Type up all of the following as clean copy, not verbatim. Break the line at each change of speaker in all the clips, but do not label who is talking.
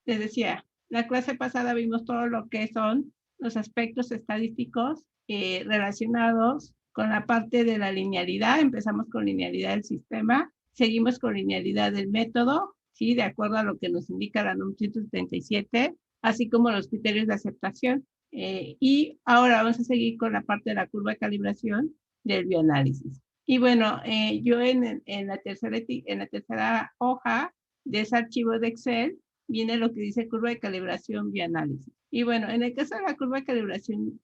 les decía, la clase pasada vimos todo lo que son los aspectos estadísticos relacionados con la parte de la linealidad. Empezamos con linealidad del sistema, seguimos con linealidad del método, ¿sí? De acuerdo a lo que nos indica la NOM 177, así como los criterios de aceptación. Y ahora vamos a seguir con la parte de la curva de calibración del bioanálisis. Y bueno, yo en la tercera hoja de ese archivo de Excel viene lo que dice curva de calibración bioanálisis. Y bueno, en el caso de la curva de calibración,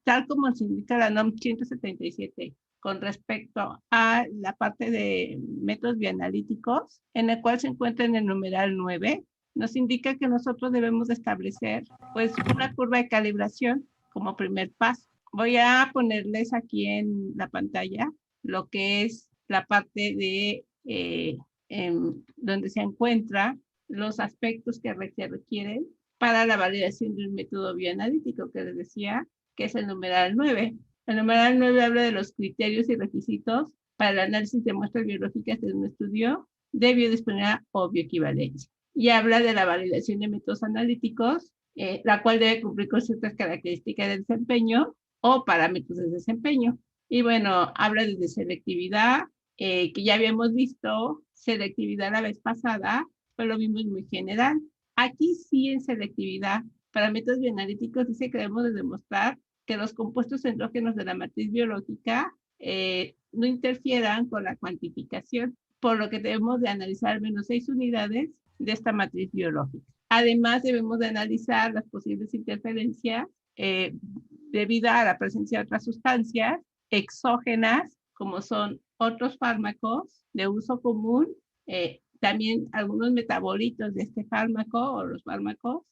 tal como se indica la NOM 177, con respecto a la parte de métodos bioanalíticos, en el cual se encuentra en el numeral 9, nos indica que nosotros debemos establecer pues una curva de calibración como primer paso. Voy a ponerles aquí en la pantalla lo que es la parte de donde se encuentra los aspectos que se requieren para la validación de un método bioanalítico, que les decía que es el numeral 9. El numeral 9 habla de los criterios y requisitos para el análisis de muestras biológicas en un estudio de biodisponibilidad o bioequivalencia. Y habla de la validación de métodos analíticos, la cual debe cumplir con ciertas características de desempeño o parámetros de desempeño. Y bueno, habla de selectividad, que ya habíamos visto, selectividad la vez pasada, pero lo vimos muy general. Aquí sí en selectividad, para métodos bioanalíticos dice que debemos de demostrar que los compuestos endógenos de la matriz biológica no interfieran con la cuantificación, por lo que debemos de analizar al menos 6 unidades de esta matriz biológica. Además, debemos de analizar las posibles interferencias debido a la presencia de otras sustancias exógenas, como son otros fármacos de uso común, también algunos metabolitos de este fármaco o los fármacos,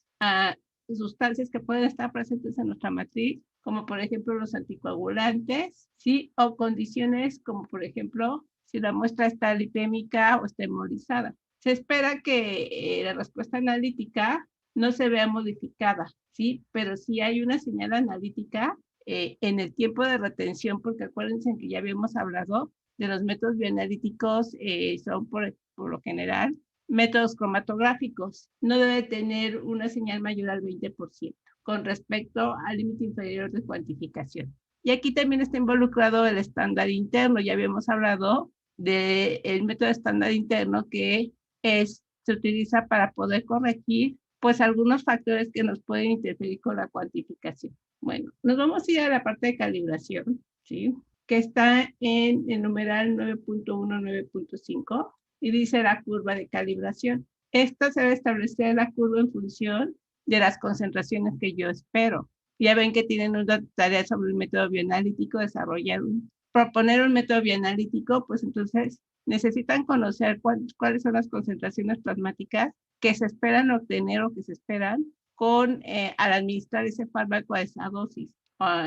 sustancias que pueden estar presentes en nuestra matriz, como por ejemplo los anticoagulantes, ¿sí? O condiciones como por ejemplo si la muestra está lipémica o está hemolizada. Se espera que la respuesta analítica no se vea modificada, ¿sí? Pero sí hay una señal analítica en el tiempo de retención, porque acuérdense que ya habíamos hablado de los métodos bioanalíticos, son por lo general métodos cromatográficos. No debe tener una señal mayor al 20% con respecto al límite inferior de cuantificación. Y aquí también está involucrado el estándar interno. Ya habíamos hablado del método estándar interno que se utiliza para poder corregir pues algunos factores que nos pueden interferir con la cuantificación. Bueno, nos vamos a ir a la parte de calibración, ¿sí? Que está en el numeral 9.1, 9.5 y dice la curva de calibración. Esta se debe establecer la curva en función de las concentraciones que yo espero. Ya ven que tienen una tarea sobre el método bioanalítico, proponer un método bioanalítico, pues entonces necesitan conocer cuáles son las concentraciones plasmáticas que se esperan obtener o que se esperan al administrar ese fármaco a esa dosis.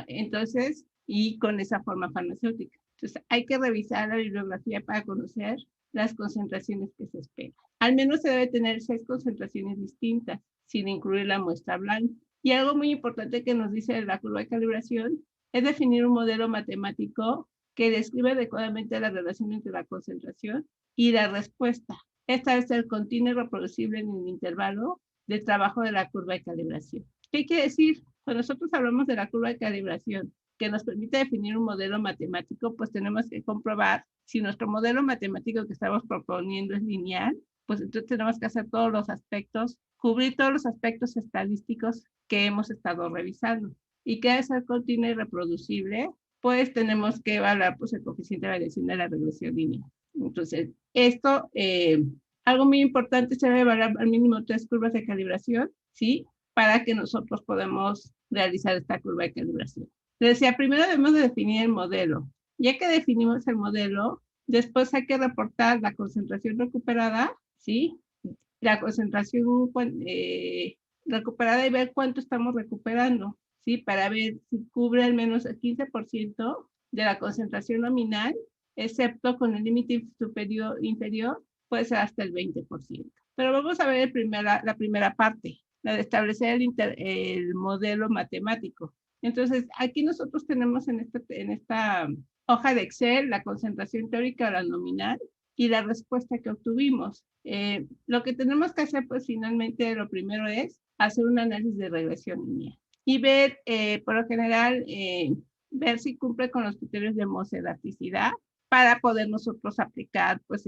Entonces, y con esa forma farmacéutica. Entonces, hay que revisar la bibliografía para conocer las concentraciones que se esperan. Al menos se debe tener 6 concentraciones distintas, sin incluir la muestra blanca. Y algo muy importante que nos dice la curva de calibración es definir un modelo matemático que describe adecuadamente la relación entre la concentración y la respuesta. Esta debe ser continua y reproducible en el intervalo de trabajo de la curva de calibración. ¿Qué quiere decir? Cuando nosotros hablamos de la curva de calibración, que nos permite definir un modelo matemático, pues tenemos que comprobar si nuestro modelo matemático que estamos proponiendo es lineal, pues entonces tenemos que hacer todos los aspectos, cubrir todos los aspectos estadísticos que hemos estado revisando. Y que debe ser continua y reproducible, pues tenemos que evaluar pues, el coeficiente de variación de la regresión lineal. Entonces, esto, algo muy importante, se debe evaluar al mínimo 3 curvas de calibración, ¿sí? Para que nosotros podamos realizar esta curva de calibración. Les decía, primero debemos de definir el modelo. Ya que definimos el modelo, después hay que reportar la concentración recuperada, ¿sí? La concentración recuperada y ver cuánto estamos recuperando, ¿sí? Para ver si cubre al menos el 15% de la concentración nominal, excepto con el límite inferior, puede ser hasta el 20%. Pero vamos a ver la primera parte, la de establecer el modelo matemático. Entonces, aquí nosotros tenemos en esta hoja de Excel la concentración teórica o la nominal, y la respuesta que obtuvimos. Lo que tenemos que hacer, pues finalmente, lo primero es hacer un análisis de regresión lineal y ver, por lo general, ver si cumple con los criterios de homozedaticidad para poder nosotros aplicar pues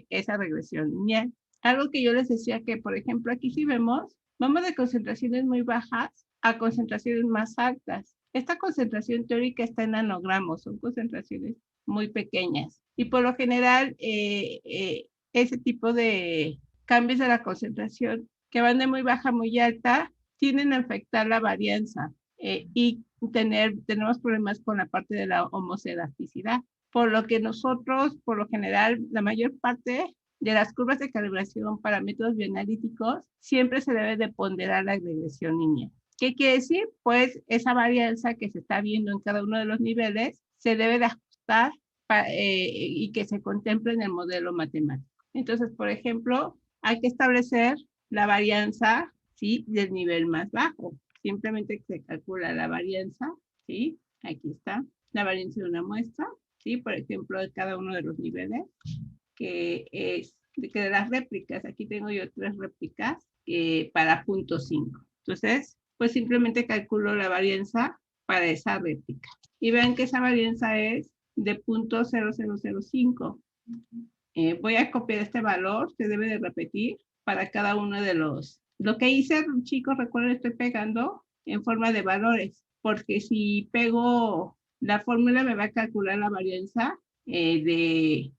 esa regresión lineal. Algo que yo les decía que, por ejemplo, aquí sí vemos, vamos de concentraciones muy bajas a concentraciones más altas. Esta concentración teórica está en nanogramos, son concentraciones muy pequeñas. Y por lo general, ese tipo de cambios de la concentración que van de muy baja a muy alta tienden a afectar la varianza y tenemos problemas con la parte de la homozedaticidad. Por lo que nosotros, por lo general, la mayor parte de las curvas de calibración para métodos bioanalíticos siempre se debe de ponderar la regresión lineal. ¿Qué quiere decir? Pues esa varianza que se está viendo en cada uno de los niveles se debe de ajustar y que se contemple en el modelo matemático. Entonces, por ejemplo, hay que establecer la varianza, ¿sí?, del nivel más bajo. Simplemente se calcula la varianza, ¿sí? Aquí está, la varianza de una muestra, ¿sí? Por ejemplo, de cada uno de los niveles, que es de las réplicas. Aquí tengo yo 3 réplicas para 0.5. Entonces, pues simplemente calculo la varianza para esa réplica. Y vean que esa varianza es de 0.0005. Voy a copiar este valor, se debe de repetir para cada uno de los... Lo que hice, chicos, recuerden, estoy pegando en forma de valores, porque si pego la fórmula me va a calcular la varianza de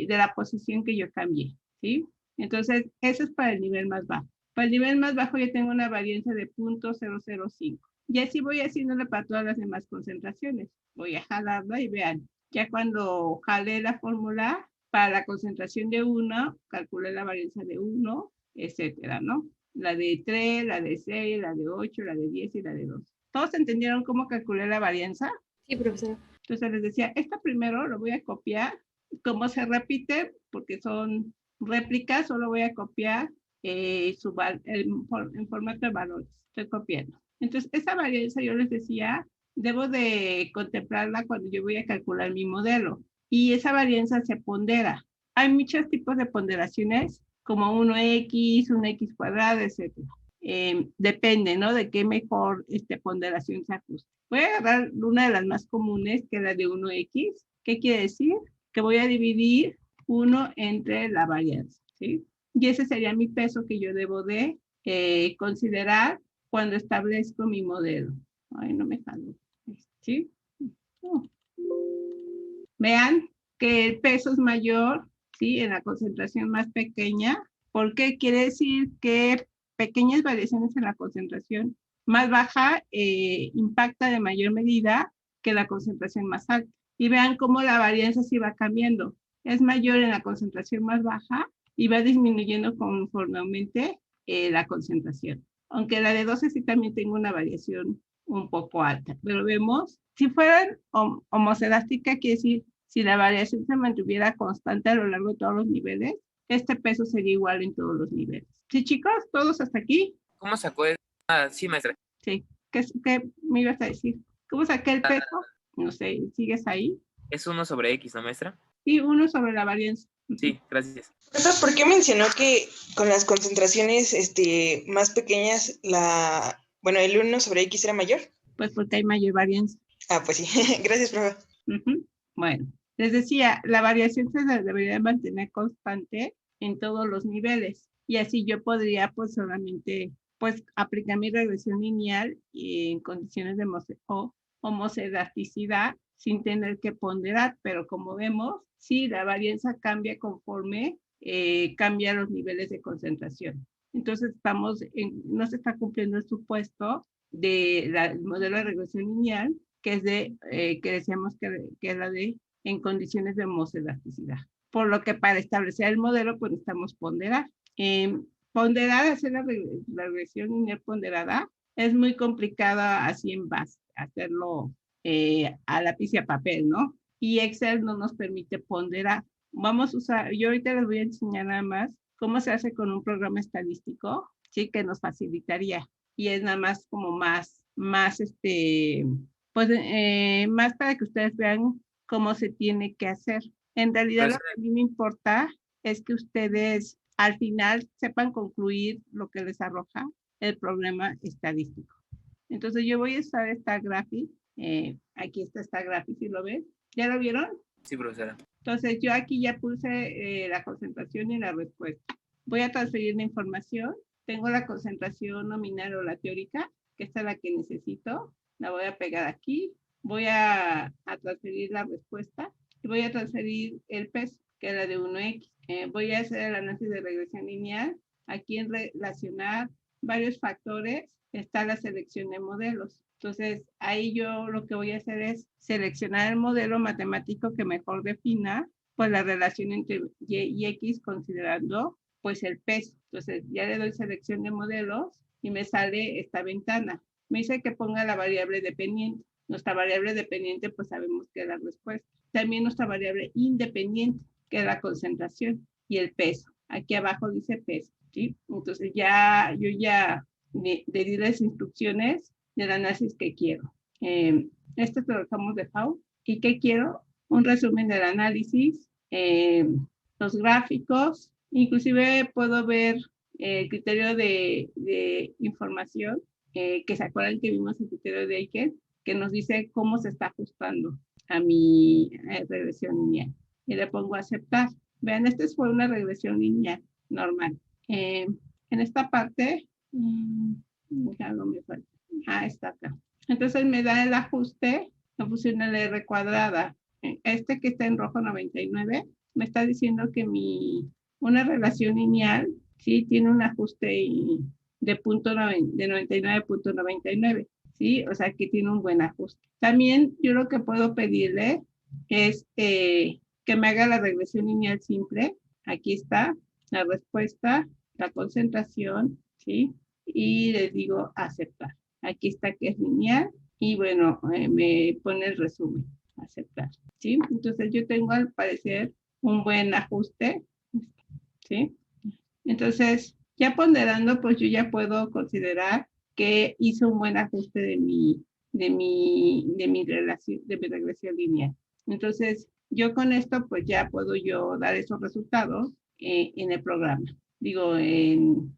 la posición que yo cambié, ¿sí? Entonces, eso es para el nivel más bajo. Para el nivel más bajo yo tengo una varianza de 0.005. Y así voy haciéndole para todas las demás concentraciones. Voy a jalarla y vean, ya cuando jale la fórmula para la concentración de 1, calculé la varianza de 1, etcétera, ¿no? La de 3, la de 6, la de 8, la de 10 y la de 2. ¿Todos entendieron cómo calculé la varianza?
Sí, profesora.
Entonces les decía, esta primero lo voy a copiar. Como se repite, porque son réplicas, solo voy a copiar en formato de valores. Estoy copiando. Entonces, esa varianza yo les decía, debo de contemplarla cuando yo voy a calcular mi modelo. Y esa varianza se pondera. Hay muchos tipos de ponderaciones, como 1x, 1x cuadrado, etc. Depende, ¿no? De qué mejor ponderación se ajuste. Voy a agarrar una de las más comunes, que es la de 1x. ¿Qué quiere decir? Que voy a dividir 1 entre la varianza, ¿sí? Y ese sería mi peso que yo debo de considerar cuando establezco mi modelo. Ay, no me jalo. ¿Sí? Vean que el peso es mayor, ¿sí?, en la concentración más pequeña. ¿Por qué? Quiere decir que pequeñas variaciones en la concentración más baja impacta de mayor medida que la concentración más alta. Y vean cómo la varianza sí va cambiando. Es mayor en la concentración más baja y va disminuyendo conforme aumente la concentración. Aunque la de 12 sí también tengo una variación un poco alta. Pero vemos, si fueran homocedástica, quiere decir, si la variación se mantuviera constante a lo largo de todos los niveles, este peso sería igual en todos los niveles. ¿Sí, chicos? ¿Todos hasta aquí?
¿Cómo sacó eso? Ah, sí, maestra.
Sí. ¿Qué me ibas a decir? ¿Cómo saqué el peso? No sé, ¿sigues ahí?
Es 1 sobre X, ¿no, maestra?
Sí, 1 sobre la varianza.
Sí, gracias.
Profesor, ¿por qué mencionó que con las concentraciones más pequeñas, el 1 sobre X era mayor?
Pues porque hay mayor varianza.
Ah, pues sí. Gracias, profe.
Bueno, les decía, la variación se debería mantener constante en todos los niveles y así yo podría pues solamente pues aplicar mi regresión lineal en condiciones de homozedaticidad sin tener que ponderar, pero como vemos, sí, la varianza cambia conforme cambian los niveles de concentración. Entonces no se está cumpliendo el supuesto del modelo de regresión lineal, que es que decíamos que es la de en condiciones de homozedaticidad. Por lo que para establecer el modelo, pues necesitamos ponderar. Ponderar, hacer la regresión lineal ponderada, es muy complicada así en base, hacerlo a lápiz y a papel, ¿no? Y Excel no nos permite ponderar. Vamos a usar, yo ahorita les voy a enseñar nada más cómo se hace con un programa estadístico, sí, que nos facilitaría. Y es nada más como más pues más para que ustedes vean cómo se tiene que hacer. En realidad lo
Profesora,
que a mí me importa es que ustedes al final sepan concluir lo que les arroja el problema estadístico. Entonces yo voy a usar esta gráfica. Aquí está esta gráfica, si lo ven. ¿Ya lo vieron?
sí, profesora.
Entonces yo aquí ya puse la concentración y la respuesta. Voy a transferir la información. Tengo la concentración nominal o la teórica, que esta es la que necesito. La voy a pegar aquí. Voy a transferir la respuesta y voy a transferir el peso, que es la de 1x. Voy a hacer el análisis de regresión lineal. Aquí en relacionar varios factores está la selección de modelos. Entonces, ahí yo lo que voy a hacer es seleccionar el modelo matemático que mejor defina pues la relación entre y y x considerando pues el peso. Entonces, ya le doy selección de modelos y me sale esta ventana. Me dice que ponga la variable dependiente. Nuestra variable dependiente pues sabemos que es la respuesta. También nuestra variable independiente, que es la concentración y el peso. Aquí abajo dice peso, ¿sí? Entonces yo ya le di las instrucciones del análisis que quiero. Esto te lo dejamos de FAO. ¿Y qué quiero? Un resumen del análisis, los gráficos, inclusive puedo ver el criterio de información, que se acuerdan que vimos el criterio de Eiken, que nos dice cómo se está ajustando a mi regresión lineal. Y le pongo aceptar. Vean, esta fue una regresión lineal normal. En esta parte, algo me falta. Está acá. Entonces me da el ajuste, la función de la R cuadrada. Este que está en rojo 99, me está diciendo que una relación lineal, sí, tiene un ajuste de 99.99, ¿sí? O sea, que tiene un buen ajuste. También yo lo que puedo pedirle es que me haga la regresión lineal simple. Aquí está la respuesta, la concentración, ¿sí? Y le digo aceptar. Aquí está que es lineal y bueno, me pone el resumen, aceptar, ¿sí? Entonces yo tengo al parecer un buen ajuste, ¿sí? Entonces, ya ponderando, pues yo ya puedo considerar que hice un buen ajuste de mi regresión lineal. Entonces, yo con esto, pues ya puedo yo dar esos resultados en el programa. Digo, en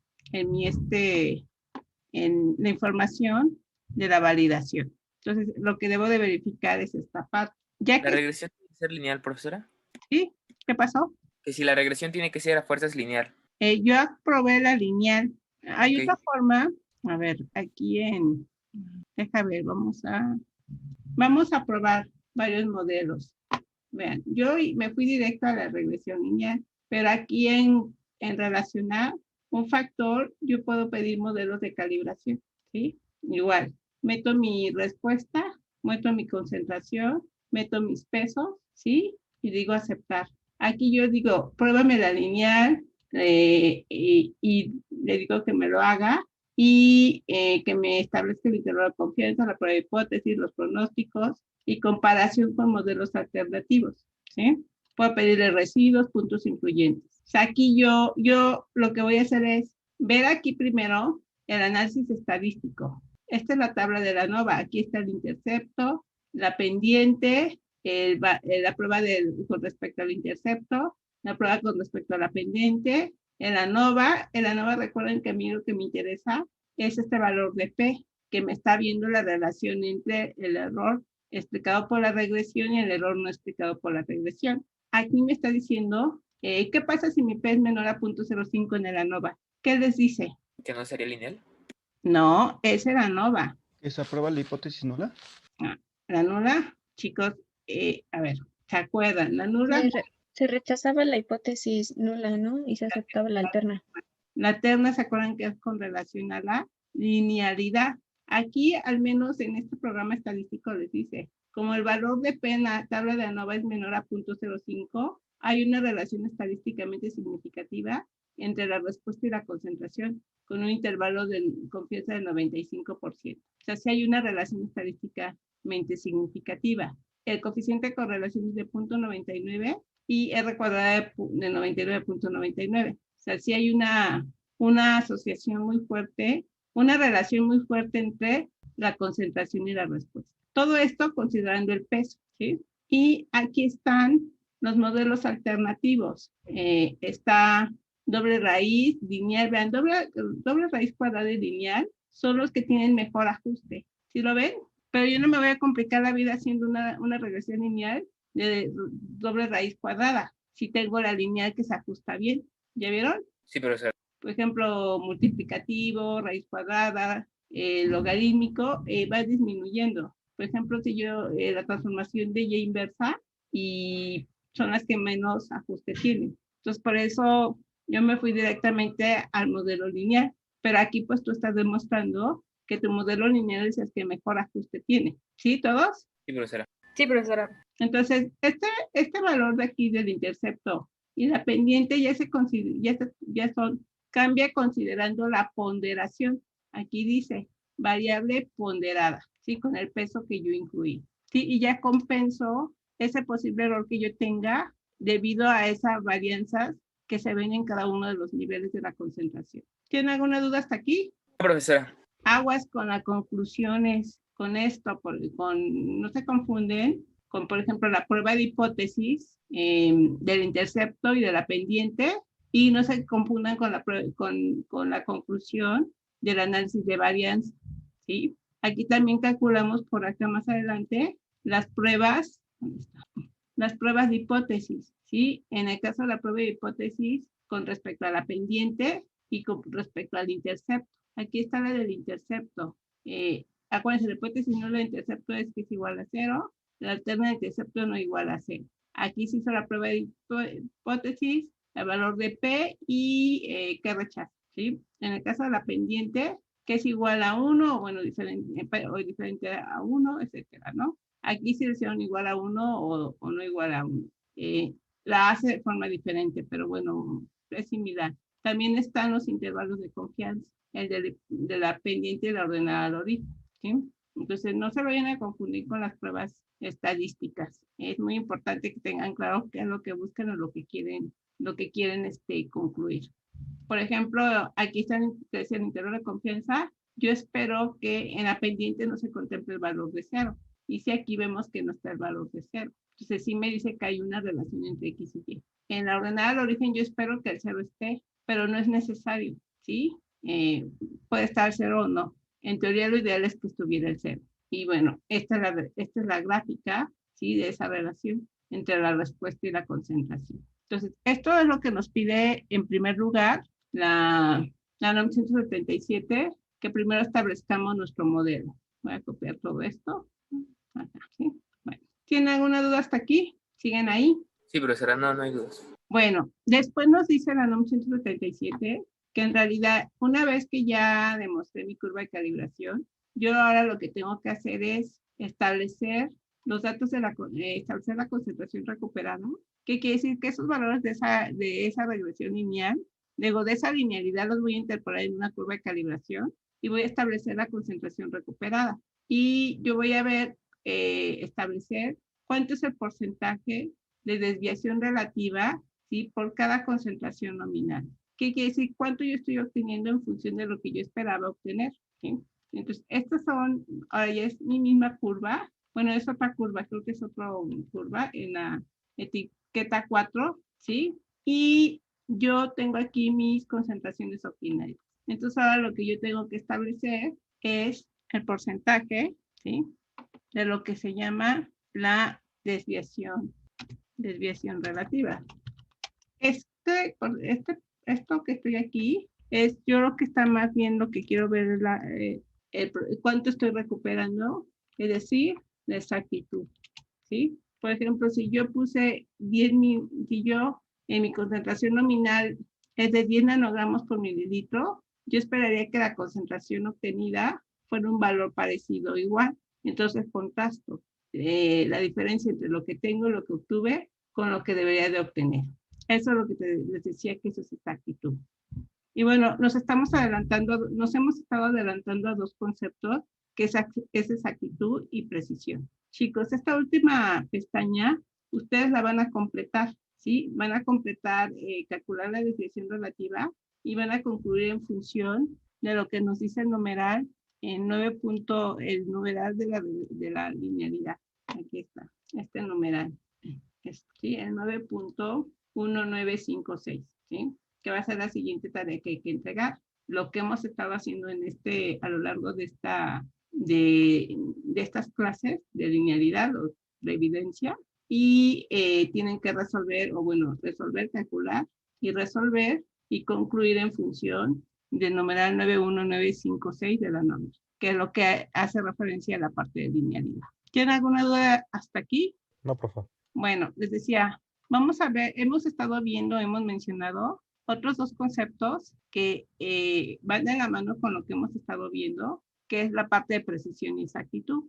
la información de la validación. Entonces, lo que debo de verificar es esta parte. Ya
¿La
que,
regresión tiene que ser lineal, profesora?
¿sí? ¿Qué pasó?
Que si la regresión tiene que ser a fuerzas lineal.
Yo aprobé la lineal. Hay
Ok.
otra forma, a ver, deja ver, vamos a probar varios modelos. Vean, yo me fui directo a la regresión lineal, pero aquí en relacionar un factor, yo puedo pedir modelos de calibración, ¿sí? Igual, meto mi respuesta, meto mi concentración, meto mis pesos, ¿sí? Y digo aceptar. Aquí yo digo, pruébame la lineal, y le digo que me lo haga y que me establezca el intervalo de confianza, la prueba de hipótesis, los pronósticos y comparación con modelos alternativos, ¿sí? Puedo pedirle residuos, puntos influyentes. O sea, aquí yo lo que voy a hacer es ver aquí primero el análisis estadístico. Esta es la tabla de la ANOVA. Aquí está el intercepto, la pendiente, la prueba con respecto al intercepto, la prueba con respecto a la pendiente, el ANOVA. El ANOVA, recuerden que a mí lo que me interesa es este valor de P, que me está viendo la relación entre el error explicado por la regresión y el error no explicado por la regresión. Aquí me está diciendo, ¿qué pasa si mi P es menor a 0.05 en el ANOVA? ¿Qué les dice?
¿Que no sería lineal?
No, es el ANOVA.
¿Que se aprueba la hipótesis nula?
La nula, chicos, a ver, ¿se acuerdan? La nula.
Se rechazaba la hipótesis nula, ¿no? Y se aceptaba la alterna.
La terna, ¿se acuerdan que es con relación a la linealidad? Aquí, al menos en este programa estadístico, les dice, como el valor de P en la tabla de ANOVA es menor a 0.05, hay una relación estadísticamente significativa entre la respuesta y la concentración, con un intervalo de confianza del 95%. O sea, sí hay una relación estadísticamente significativa. El coeficiente de correlación es de 0.99 y R cuadrada de 99.99. O sea, sí hay una asociación muy fuerte, una relación muy fuerte entre la concentración y la respuesta. Todo esto considerando el peso, ¿sí? Y aquí están los modelos alternativos. Está doble raíz, lineal, vean, doble raíz cuadrada y lineal son los que tienen mejor ajuste. ¿Sí lo ven? Pero yo no me voy a complicar la vida haciendo una regresión lineal de doble raíz cuadrada, si tengo la lineal que se ajusta bien. ¿Ya vieron?
Sí, profesora.
Por ejemplo, multiplicativo, raíz cuadrada, logarítmico, va disminuyendo. Por ejemplo, si yo la transformación de y inversa y son las que menos ajuste tienen. Entonces, por eso yo me fui directamente al modelo lineal. Pero aquí pues tú estás demostrando que tu modelo lineal es el que mejor ajuste tiene. ¿Sí, todos?
Sí, profesora.
Sí, profesora.
Entonces, este valor de aquí del intercepto y la pendiente cambia considerando la ponderación. Aquí dice variable ponderada, ¿sí? Con el peso que yo incluí. ¿Sí? Y ya compenso ese posible error que yo tenga debido a esas varianzas que se ven en cada uno de los niveles de la concentración. ¿Tienen alguna duda hasta aquí?
No, profesora.
Aguas con las conclusiones, con esto, no se confunden con, por ejemplo, la prueba de hipótesis del intercepto y de la pendiente, y no se confundan con la conclusión del análisis de varianza, ¿sí? Aquí también calculamos por acá más adelante las pruebas de hipótesis, ¿sí? En el caso de la prueba de hipótesis con respecto a la pendiente y con respecto al intercepto. Aquí está la del intercepto. Acuérdense, la hipótesis no del intercepto es que es igual a 0, la alterna del intercepto no igual a 0. Aquí se hizo la prueba de hipótesis, el valor de P y qué rechazo, ¿sí? En el caso de la pendiente, que es igual a 1, o bueno, diferente a 1, etcétera, ¿no? Aquí sí le hicieron igual a 1 o no igual a 1. La hace de forma diferente, pero bueno, es similar. También están los intervalos de confianza, el de la pendiente y la ordenada al origen, ¿sí? Entonces, no se vayan a confundir con las pruebas estadísticas. Es muy importante que tengan claro qué es lo que buscan o lo que quieren concluir. Por ejemplo, aquí está el intervalo de confianza. Yo espero que en la pendiente no se contemple el valor de 0. Y si aquí vemos que no está el valor de 0. Entonces, sí me dice que hay una relación entre X y Y. En la ordenada al origen, yo espero que el 0 esté, pero no es necesario, ¿sí? Puede estar 0 o no. En teoría, lo ideal es que estuviera el 0. Y bueno, esta es la gráfica, ¿sí? De esa relación entre la respuesta y la concentración. Entonces, esto es lo que nos pide en primer lugar la NOM 177, que primero establezcamos nuestro modelo. Voy a copiar todo esto. Acá, ¿sí? Bueno, ¿tienen alguna duda hasta aquí? ¿Siguen ahí?
Sí, profesora, no hay dudas.
Bueno, después nos dice la NOM 177 que en realidad, una vez que ya demostré mi curva de calibración, yo ahora lo que tengo que hacer es establecer los datos establecer la concentración recuperada. ¿Qué quiere decir? Que esos valores de esa regresión lineal, luego de esa linealidad los voy a interpolar en una curva de calibración y voy a establecer la concentración recuperada. Y yo voy a establecer cuánto es el porcentaje de desviación relativa, ¿sí? Por cada concentración nominal. ¿Qué quiere decir? ¿Cuánto yo estoy obteniendo en función de lo que yo esperaba obtener? ¿Sí? Entonces, ahora ya es mi misma curva. Bueno, es otra curva, creo que es otra curva en la etiqueta 4, ¿sí? Y yo tengo aquí mis concentraciones optimales. Entonces, ahora lo que yo tengo que establecer es el porcentaje, ¿sí? De lo que se llama la desviación relativa. Esto que estoy aquí es yo lo que está más bien lo que quiero ver es cuánto estoy recuperando, es decir, la exactitud, ¿sí? Por ejemplo, si yo puse si yo en mi concentración nominal es de 10 nanogramos por mililitro, yo esperaría que la concentración obtenida fuera un valor parecido o igual. Entonces contrasto la diferencia entre lo que tengo y lo que obtuve con lo que debería de obtener. Eso es lo que les decía que eso es exactitud. Y bueno, nos hemos estado adelantando a dos conceptos, que es exactitud y precisión. Chicos, esta última pestaña, ustedes la van a completar, ¿sí? Van a completar, calcular la desviación relativa y van a concluir en función de lo que nos dice el numeral, el numeral de la linealidad. Aquí está, este numeral, ¿sí? El 9.1956, ¿sí? Que va a ser la siguiente tarea que hay que entregar. Lo que hemos estado haciendo a lo largo de estas clases de linealidad o de evidencia, y tienen que resolver, calcular y resolver y concluir en función del numeral 91956 de la norma, que es lo que hace referencia a la parte de linealidad. ¿Tienen alguna duda hasta aquí?
No, profe.
Bueno, les decía, vamos a ver, hemos mencionado otros dos conceptos que van de la mano con lo que hemos estado viendo, que es la parte de precisión y exactitud.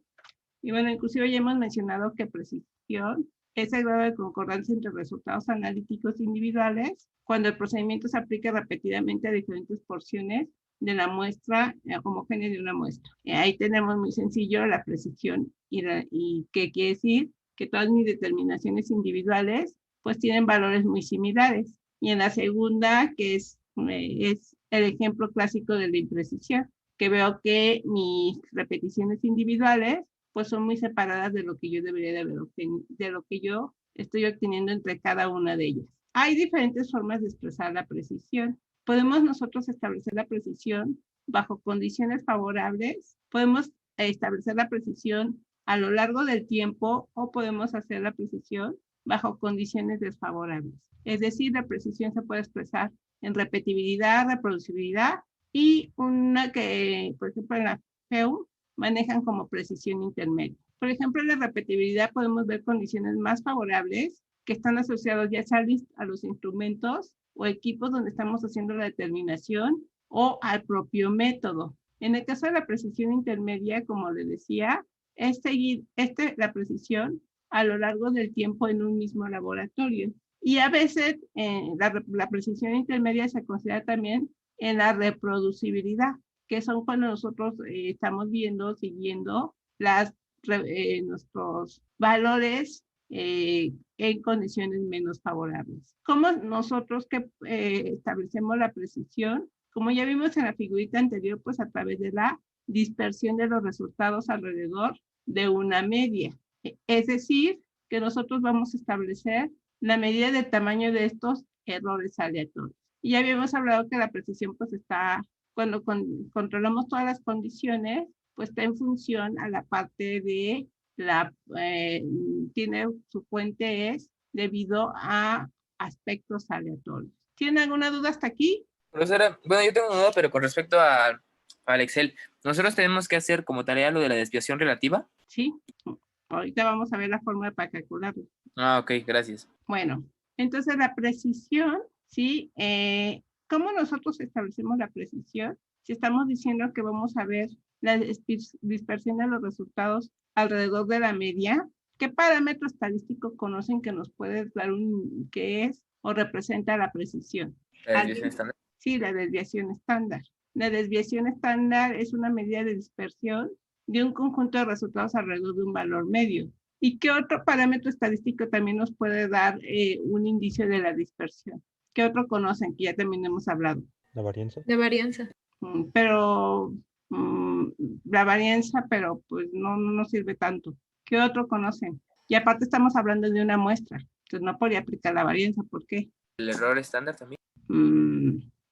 Y bueno, inclusive ya hemos mencionado que precisión es el grado de concordancia entre resultados analíticos individuales cuando el procedimiento se aplica repetidamente a diferentes porciones de la muestra homogénea de una muestra. Ahí tenemos muy sencillo la precisión y qué quiere decir que todas mis determinaciones individuales pues tienen valores muy similares. Y en la segunda, que es el ejemplo clásico de la imprecisión, que veo que mis repeticiones individuales pues son muy separadas de lo que yo debería de haber obtenido, de lo que yo estoy obteniendo entre cada una de ellas. Hay diferentes formas de expresar la precisión. Podemos nosotros establecer la precisión bajo condiciones favorables, podemos establecer la precisión a lo largo del tiempo o podemos hacer la precisión bajo condiciones desfavorables. Es decir, la precisión se puede expresar en repetibilidad, reproducibilidad y una que, por ejemplo, en la FEU manejan como precisión intermedia. Por ejemplo, en la repetibilidad podemos ver condiciones más favorables que están asociados ya sea a los instrumentos o equipos donde estamos haciendo la determinación o al propio método. En el caso de la precisión intermedia, como les decía, es seguir la precisión a lo largo del tiempo en un mismo laboratorio. Y a veces la precisión intermedia se considera también en la reproducibilidad, que son cuando nosotros estamos siguiendo nuestros valores en condiciones menos favorables. ¿Cómo nosotros que establecemos la precisión? Como ya vimos en la figurita anterior, pues a través de la dispersión de los resultados alrededor de una media. Es decir, que nosotros vamos a establecer la medida del tamaño de estos errores aleatorios. Y ya habíamos hablado que la precisión pues está, cuando controlamos todas las condiciones, pues está en función a la parte de tiene su fuente es debido a aspectos aleatorios. ¿Tienen alguna duda hasta aquí?
Profesora, bueno, yo tengo una duda, pero con respecto al Excel, ¿nosotros tenemos que hacer como tarea lo de la desviación relativa?
Sí, ahorita vamos a ver la fórmula para calcularlo.
Ah, ok, gracias.
Bueno, entonces la precisión, ¿sí? ¿Cómo nosotros establecemos la precisión? Si estamos diciendo que vamos a ver la dispersión de los resultados alrededor de la media, ¿qué parámetro estadístico conocen que nos puede dar qué es o representa la precisión?
¿La desviación estándar?
Sí, la desviación estándar. La desviación estándar es una medida de dispersión de un conjunto de resultados alrededor de un valor medio. ¿Y qué otro parámetro estadístico también nos puede dar un indicio de la dispersión? ¿Qué otro conocen? Que ya también hemos hablado.
¿La varianza?
La varianza.
Pero la varianza, pero pues no nos sirve tanto. ¿Qué otro conocen? Y aparte estamos hablando de una muestra, entonces no podría aplicar la varianza. ¿Por qué?
¿El error estándar también?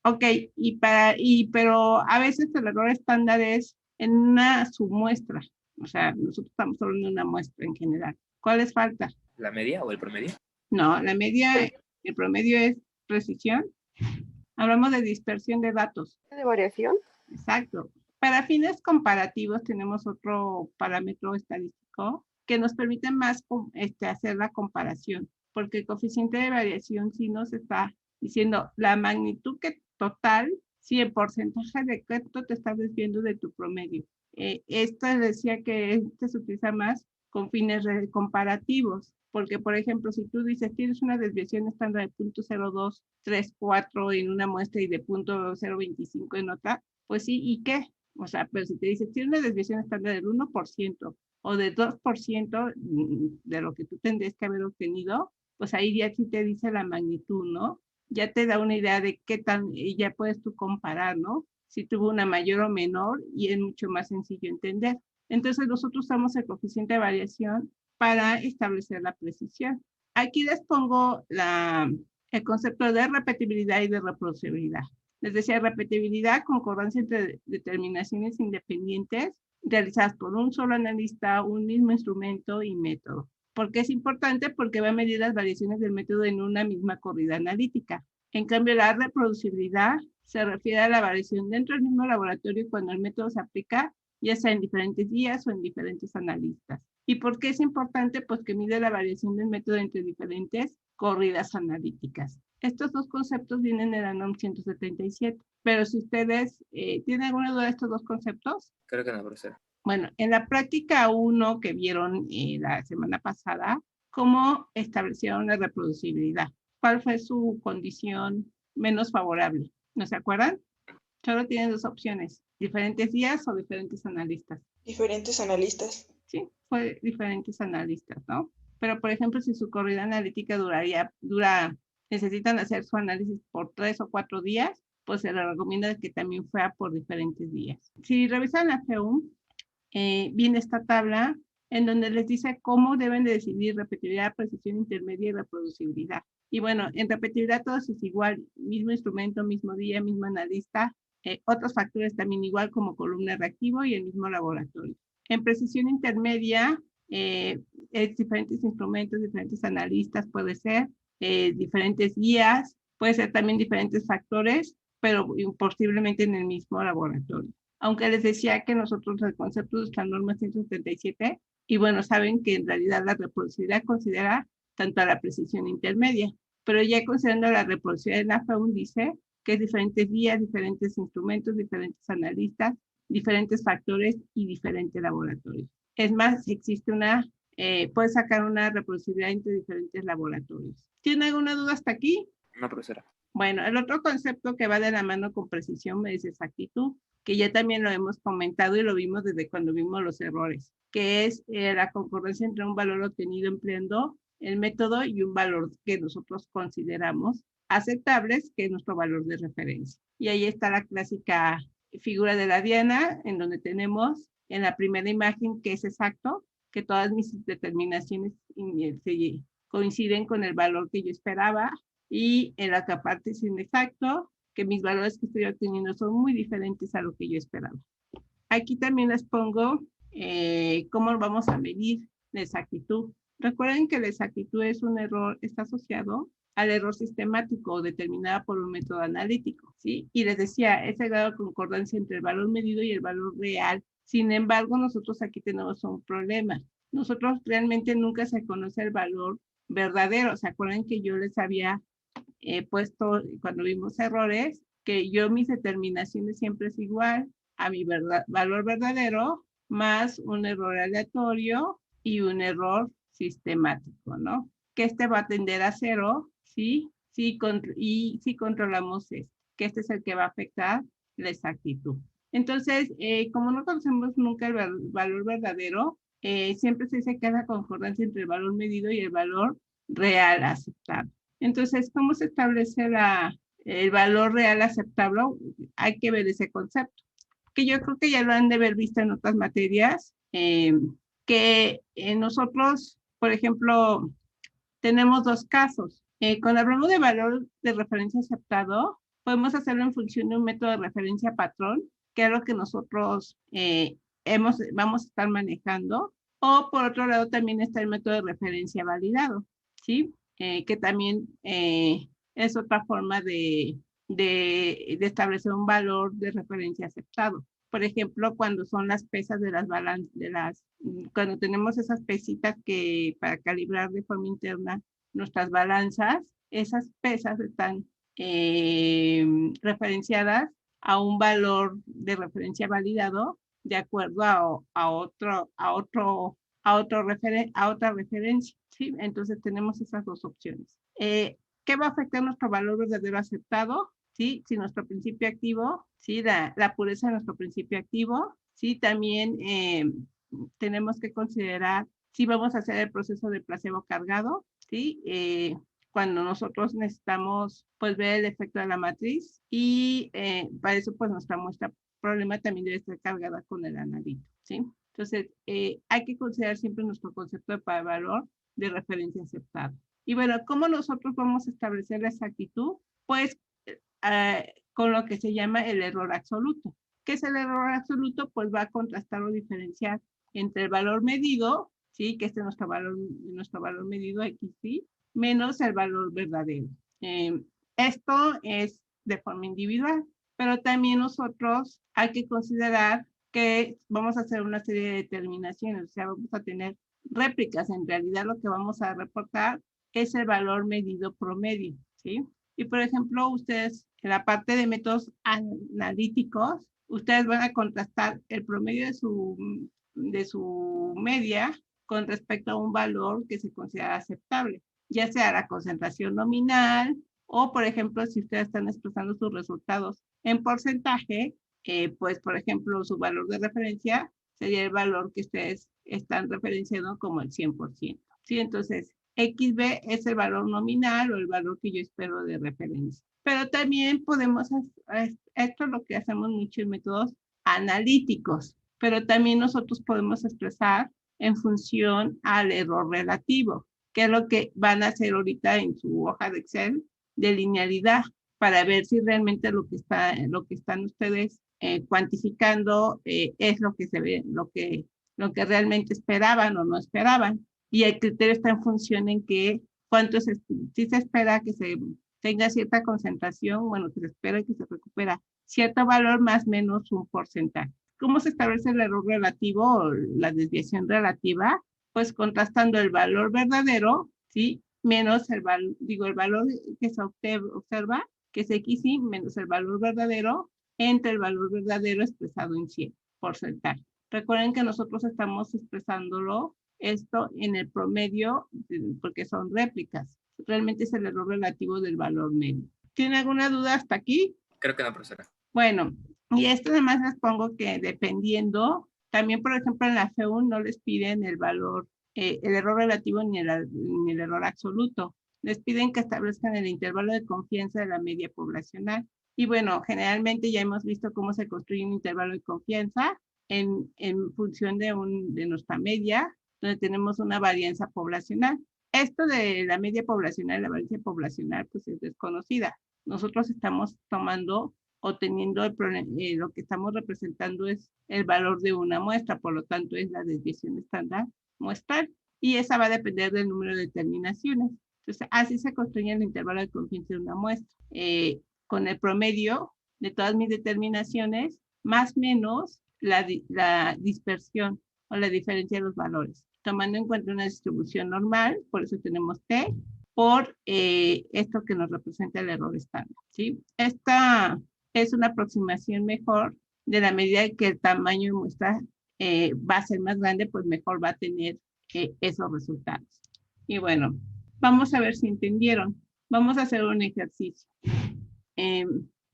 Ok, pero a veces el error estándar es en una submuestra. O sea, nosotros estamos hablando de una muestra en general. ¿Cuál les falta?
¿La media o el promedio?
No, la media, el promedio es precisión. Hablamos de dispersión de datos.
¿De variación?
Exacto. Para fines comparativos tenemos otro parámetro estadístico que nos permite más hacer la comparación, porque el coeficiente de variación sí nos está diciendo la magnitud total, si el porcentaje de qué te estás desviando de tu promedio. Esto decía que se utiliza más con fines comparativos, porque por ejemplo, si tú dices tienes una desviación estándar de 0.0234 en una muestra y de 0.025 en otra, pues sí, ¿y qué? O sea, pero si te dices tienes una desviación estándar del 1% o del 2% de lo que tú tendrías que haber obtenido, pues ahí ya sí te dice la magnitud, ¿no? Ya te da una idea de qué tan, y ya puedes tú comparar, ¿no? Si tuvo una mayor o menor y es mucho más sencillo entender. Entonces nosotros usamos el coeficiente de variación para establecer la precisión. Aquí les pongo el concepto de repetibilidad y de reproducibilidad. Les decía, repetibilidad, concordancia entre determinaciones independientes realizadas por un solo analista, un mismo instrumento y método. ¿Por qué es importante? Porque va a medir las variaciones del método en una misma corrida analítica. En cambio, la reproducibilidad se refiere a la variación dentro del mismo laboratorio cuando el método se aplica, ya sea en diferentes días o en diferentes analistas. ¿Y por qué es importante? Pues que mide la variación del método entre diferentes corridas analíticas. Estos dos conceptos vienen de la NOM 177, pero si ustedes tienen alguna duda de estos dos conceptos.
Creo que no, profesora.
Bueno, en la práctica 1 que vieron la semana pasada, ¿cómo establecieron la reproducibilidad? ¿Cuál fue su condición menos favorable? ¿No se acuerdan? Solo tienen dos opciones, diferentes días o diferentes analistas.
Diferentes analistas.
Sí, fue diferentes analistas, ¿no? Pero, por ejemplo, si su corrida analítica necesitan hacer su análisis por 3 o 4 días, pues se le recomienda que también fuera por diferentes días. Si revisan la FEUM, viene esta tabla en donde les dice cómo deben de decidir repetibilidad, precisión intermedia y reproducibilidad. Y bueno, en repetibilidad todo es igual, mismo instrumento, mismo día, mismo analista, otros factores también igual como columna reactivo y el mismo laboratorio. En precisión intermedia, diferentes instrumentos, diferentes analistas puede ser, diferentes guías, puede ser también diferentes factores, pero posiblemente en el mismo laboratorio. Aunque les decía que nosotros el concepto de la norma 177, y bueno, saben que en realidad la reproducibilidad considera tanto a la precisión intermedia, pero ya considerando la reproducibilidad de la FEUM dice que es diferentes guías, diferentes instrumentos, diferentes analistas, diferentes factores y diferentes laboratorios. Es más, existe puede sacar una reproducibilidad entre diferentes laboratorios. ¿Tiene alguna duda hasta aquí?
No, profesora.
Bueno, el otro concepto que va de la mano con precisión es exactitud, que ya también lo hemos comentado y lo vimos desde cuando vimos los errores, que es la concordancia entre un valor obtenido empleando el método y un valor que nosotros consideramos aceptables, que es nuestro valor de referencia. Y ahí está la clásica figura de la diana, en donde tenemos en la primera imagen que es exacto, que todas mis determinaciones coinciden con el valor que yo esperaba, y en la otra parte es inexacto, que mis valores que estoy obteniendo son muy diferentes a lo que yo esperaba. Aquí también les pongo cómo vamos a medir la exactitud. Recuerden que la exactitud es un error, está asociado al error sistemático determinado por un método analítico, ¿sí? Y les decía, es el grado de concordancia entre el valor medido y el valor real. Sin embargo, nosotros aquí tenemos un problema. Nosotros realmente nunca se conoce el valor verdadero. ¿Se acuerdan que yo les había puesto, cuando vimos errores, que yo mis determinaciones siempre es igual a mi valor verdadero más un error aleatorio y un error sistemático, ¿no? Que este va a tender a cero, ¿sí? Y si controlamos que este es el que va a afectar la exactitud. Entonces, como no conocemos nunca el valor verdadero, siempre se dice que es la concordancia entre el valor medido y el valor real aceptado. Entonces, ¿cómo se establece el valor real aceptable? Hay que ver ese concepto, que yo creo que ya lo han de haber visto en otras materias, que nosotros, por ejemplo, tenemos dos casos. Cuando hablamos de valor de referencia aceptado, podemos hacerlo en función de un método de referencia patrón, que es lo que nosotros vamos a estar manejando, o por otro lado también está el método de referencia validado, ¿sí? Que también es otra forma de establecer un valor de referencia aceptado. Por ejemplo, cuando son las pesas de las balanzas, cuando tenemos esas pesitas que para calibrar de forma interna nuestras balanzas, esas pesas están referenciadas a un valor de referencia validado de acuerdo a otra referencia, ¿sí? Entonces tenemos esas dos opciones. ¿Qué va a afectar nuestro valor verdadero aceptado? ¿Sí? Si nuestro principio activo, ¿sí? La pureza de nuestro principio activo, ¿sí? También tenemos que considerar si vamos a hacer el proceso de placebo cargado, ¿sí? Cuando nosotros necesitamos pues ver el efecto de la matriz y para eso pues nuestra muestra problema también debe estar cargada con el analito, ¿sí? Entonces hay que considerar siempre nuestro concepto de valor de referencia aceptado. Y bueno, ¿cómo nosotros vamos a establecer la exactitud? Pues con lo que se llama el error absoluto. ¿Qué es el error absoluto? Pues va a contrastar o diferenciar entre el valor medido, ¿sí? Que este es nuestro valor medido X, ¿sí? Menos el valor verdadero. Esto es de forma individual, pero también nosotros hay que considerar que vamos a hacer una serie de determinaciones, o sea, vamos a tener réplicas. En realidad lo que vamos a reportar es el valor medido promedio, ¿sí? Y por ejemplo, ustedes en la parte de métodos analíticos, ustedes van a contrastar el promedio de su media con respecto a un valor que se considera aceptable, ya sea la concentración nominal o, por ejemplo, si ustedes están expresando sus resultados en porcentaje, pues, por ejemplo, su valor de referencia sería el valor que ustedes están referenciando como el 100%. ¿Sí? Entonces, XB es el valor nominal o el valor que yo espero de referencia. Pero también podemos, esto es lo que hacemos mucho en métodos analíticos, pero también nosotros podemos expresar en función al error relativo, que es lo que van a hacer ahorita en su hoja de Excel de linealidad, para ver si realmente lo que están ustedes cuantificando es lo que se ve, lo que realmente esperaban o no esperaban. Y el criterio está en función en que si se espera que se tenga cierta concentración, bueno, que se espera que se recupera cierto valor más o menos un porcentaje. ¿Cómo se establece el error relativo o la desviación relativa? Pues contrastando el valor verdadero, ¿sí? Menos el valor que se observa, que es XY, menos el valor verdadero, entre el valor verdadero expresado en 100 porcentaje. Recuerden que nosotros estamos expresándolo esto en el promedio, porque son réplicas. Realmente es el error relativo del valor medio. ¿Tiene alguna duda hasta aquí?
Creo que no, profesora.
Bueno, y esto además les pongo que dependiendo, también por ejemplo en la FEU no les piden el valor, el error relativo ni el error absoluto. Les piden que establezcan el intervalo de confianza de la media poblacional. Y bueno, generalmente ya hemos visto cómo se construye un intervalo de confianza en función de nuestra media, donde tenemos una varianza poblacional. Esto de la media poblacional, la varianza poblacional, pues es desconocida. Nosotros estamos tomando o teniendo lo que estamos representando es el valor de una muestra, por lo tanto es la desviación estándar muestral, y esa va a depender del número de determinaciones. Entonces, así se construye el intervalo de confianza de una muestra. Con el promedio de todas mis determinaciones, más o menos la dispersión o la diferencia de los valores, tomando en cuenta una distribución normal, por eso tenemos T, por esto que nos representa el error estándar, ¿sí? Esta es una aproximación mejor de la medida que el tamaño de muestra va a ser más grande, pues mejor va a tener esos resultados. Y bueno, vamos a ver si entendieron. Vamos a hacer un ejercicio.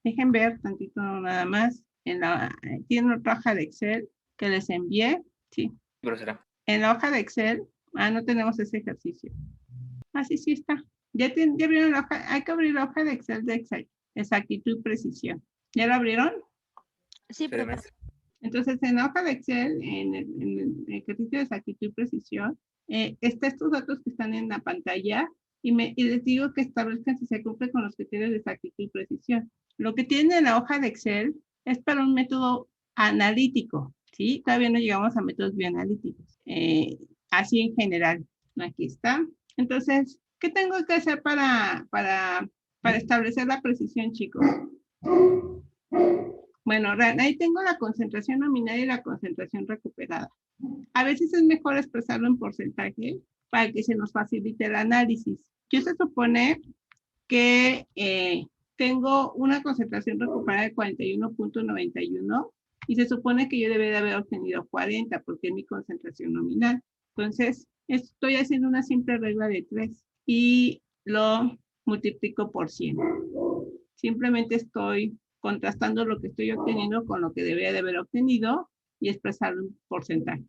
Dejen ver tantito nada más. Tienen otra hoja de Excel que les envié. Sí.
Profesora.
En la hoja de Excel, no tenemos ese ejercicio. Sí está. Ya abrieron la hoja, hay que abrir la hoja de Excel de exactitud y precisión. ¿Ya lo abrieron?
Sí, profe.
Entonces, en la hoja de Excel, en el ejercicio de exactitud y precisión, están estos datos que están en la pantalla y les digo que establezcan si se cumple con los criterios de exactitud y precisión. Lo que tienen en la hoja de Excel es para un método analítico, ¿sí? Todavía no llegamos a métodos bioanalíticos. Así en general. Aquí está. Entonces, ¿qué tengo que hacer para establecer la precisión, chicos? Bueno, ahí tengo la concentración nominal y la concentración recuperada. A veces es mejor expresarlo en porcentaje para que se nos facilite el análisis. Yo se supone que tengo una concentración recuperada de 41.91 y se supone que yo debería haber obtenido 40 porque es mi concentración nominal. Entonces, estoy haciendo una simple regla de 3 y lo multiplico por 100. Simplemente estoy contrastando lo que estoy obteniendo con lo que debería de haber obtenido y expresarlo en porcentaje.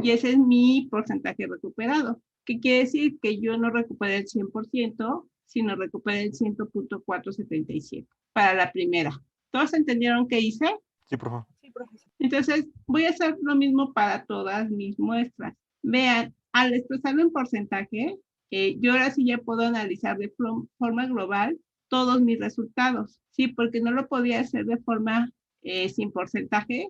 Y ese es mi porcentaje recuperado. ¿Qué quiere decir? Que yo no recuperé el 100%, sino recuperé el 100.477 para la primera. ¿Todos entendieron qué hice?
Sí, profe.
Entonces, voy a hacer lo mismo para todas mis muestras. Vean, al expresarlo en porcentaje, yo ahora sí ya puedo analizar de forma global todos mis resultados, ¿sí? Porque no lo podía hacer de forma sin porcentaje,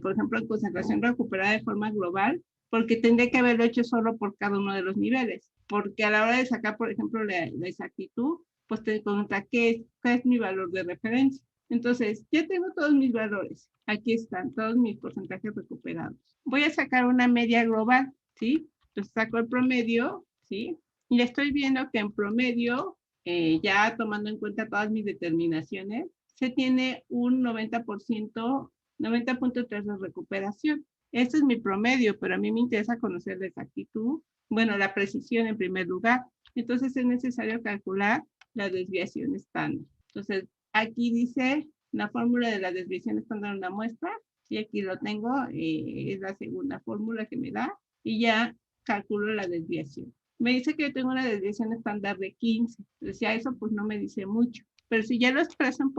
por ejemplo, en concentración recuperada de forma global, porque tendría que haberlo hecho solo por cada uno de los niveles, porque a la hora de sacar, por ejemplo, la exactitud, pues te pregunta qué es mi valor de referencia. Entonces, ya tengo todos mis valores. Aquí están todos mis porcentajes recuperados. Voy a sacar una media global, ¿sí? Entonces saco el promedio, ¿sí? Y estoy viendo que en promedio, ya tomando en cuenta todas mis determinaciones, se tiene un 90%, 90.3 de recuperación. Este es mi promedio, pero a mí me interesa conocer la exactitud, bueno, la precisión en primer lugar. Entonces es necesario calcular la desviación estándar. Entonces, aquí dice la fórmula de la desviación estándar de una muestra, y aquí lo tengo, es la segunda fórmula que me da, y ya calculo la desviación. Me dice que yo tengo una desviación estándar de 15, entonces ya eso pues no me dice mucho, pero si ya lo expreso en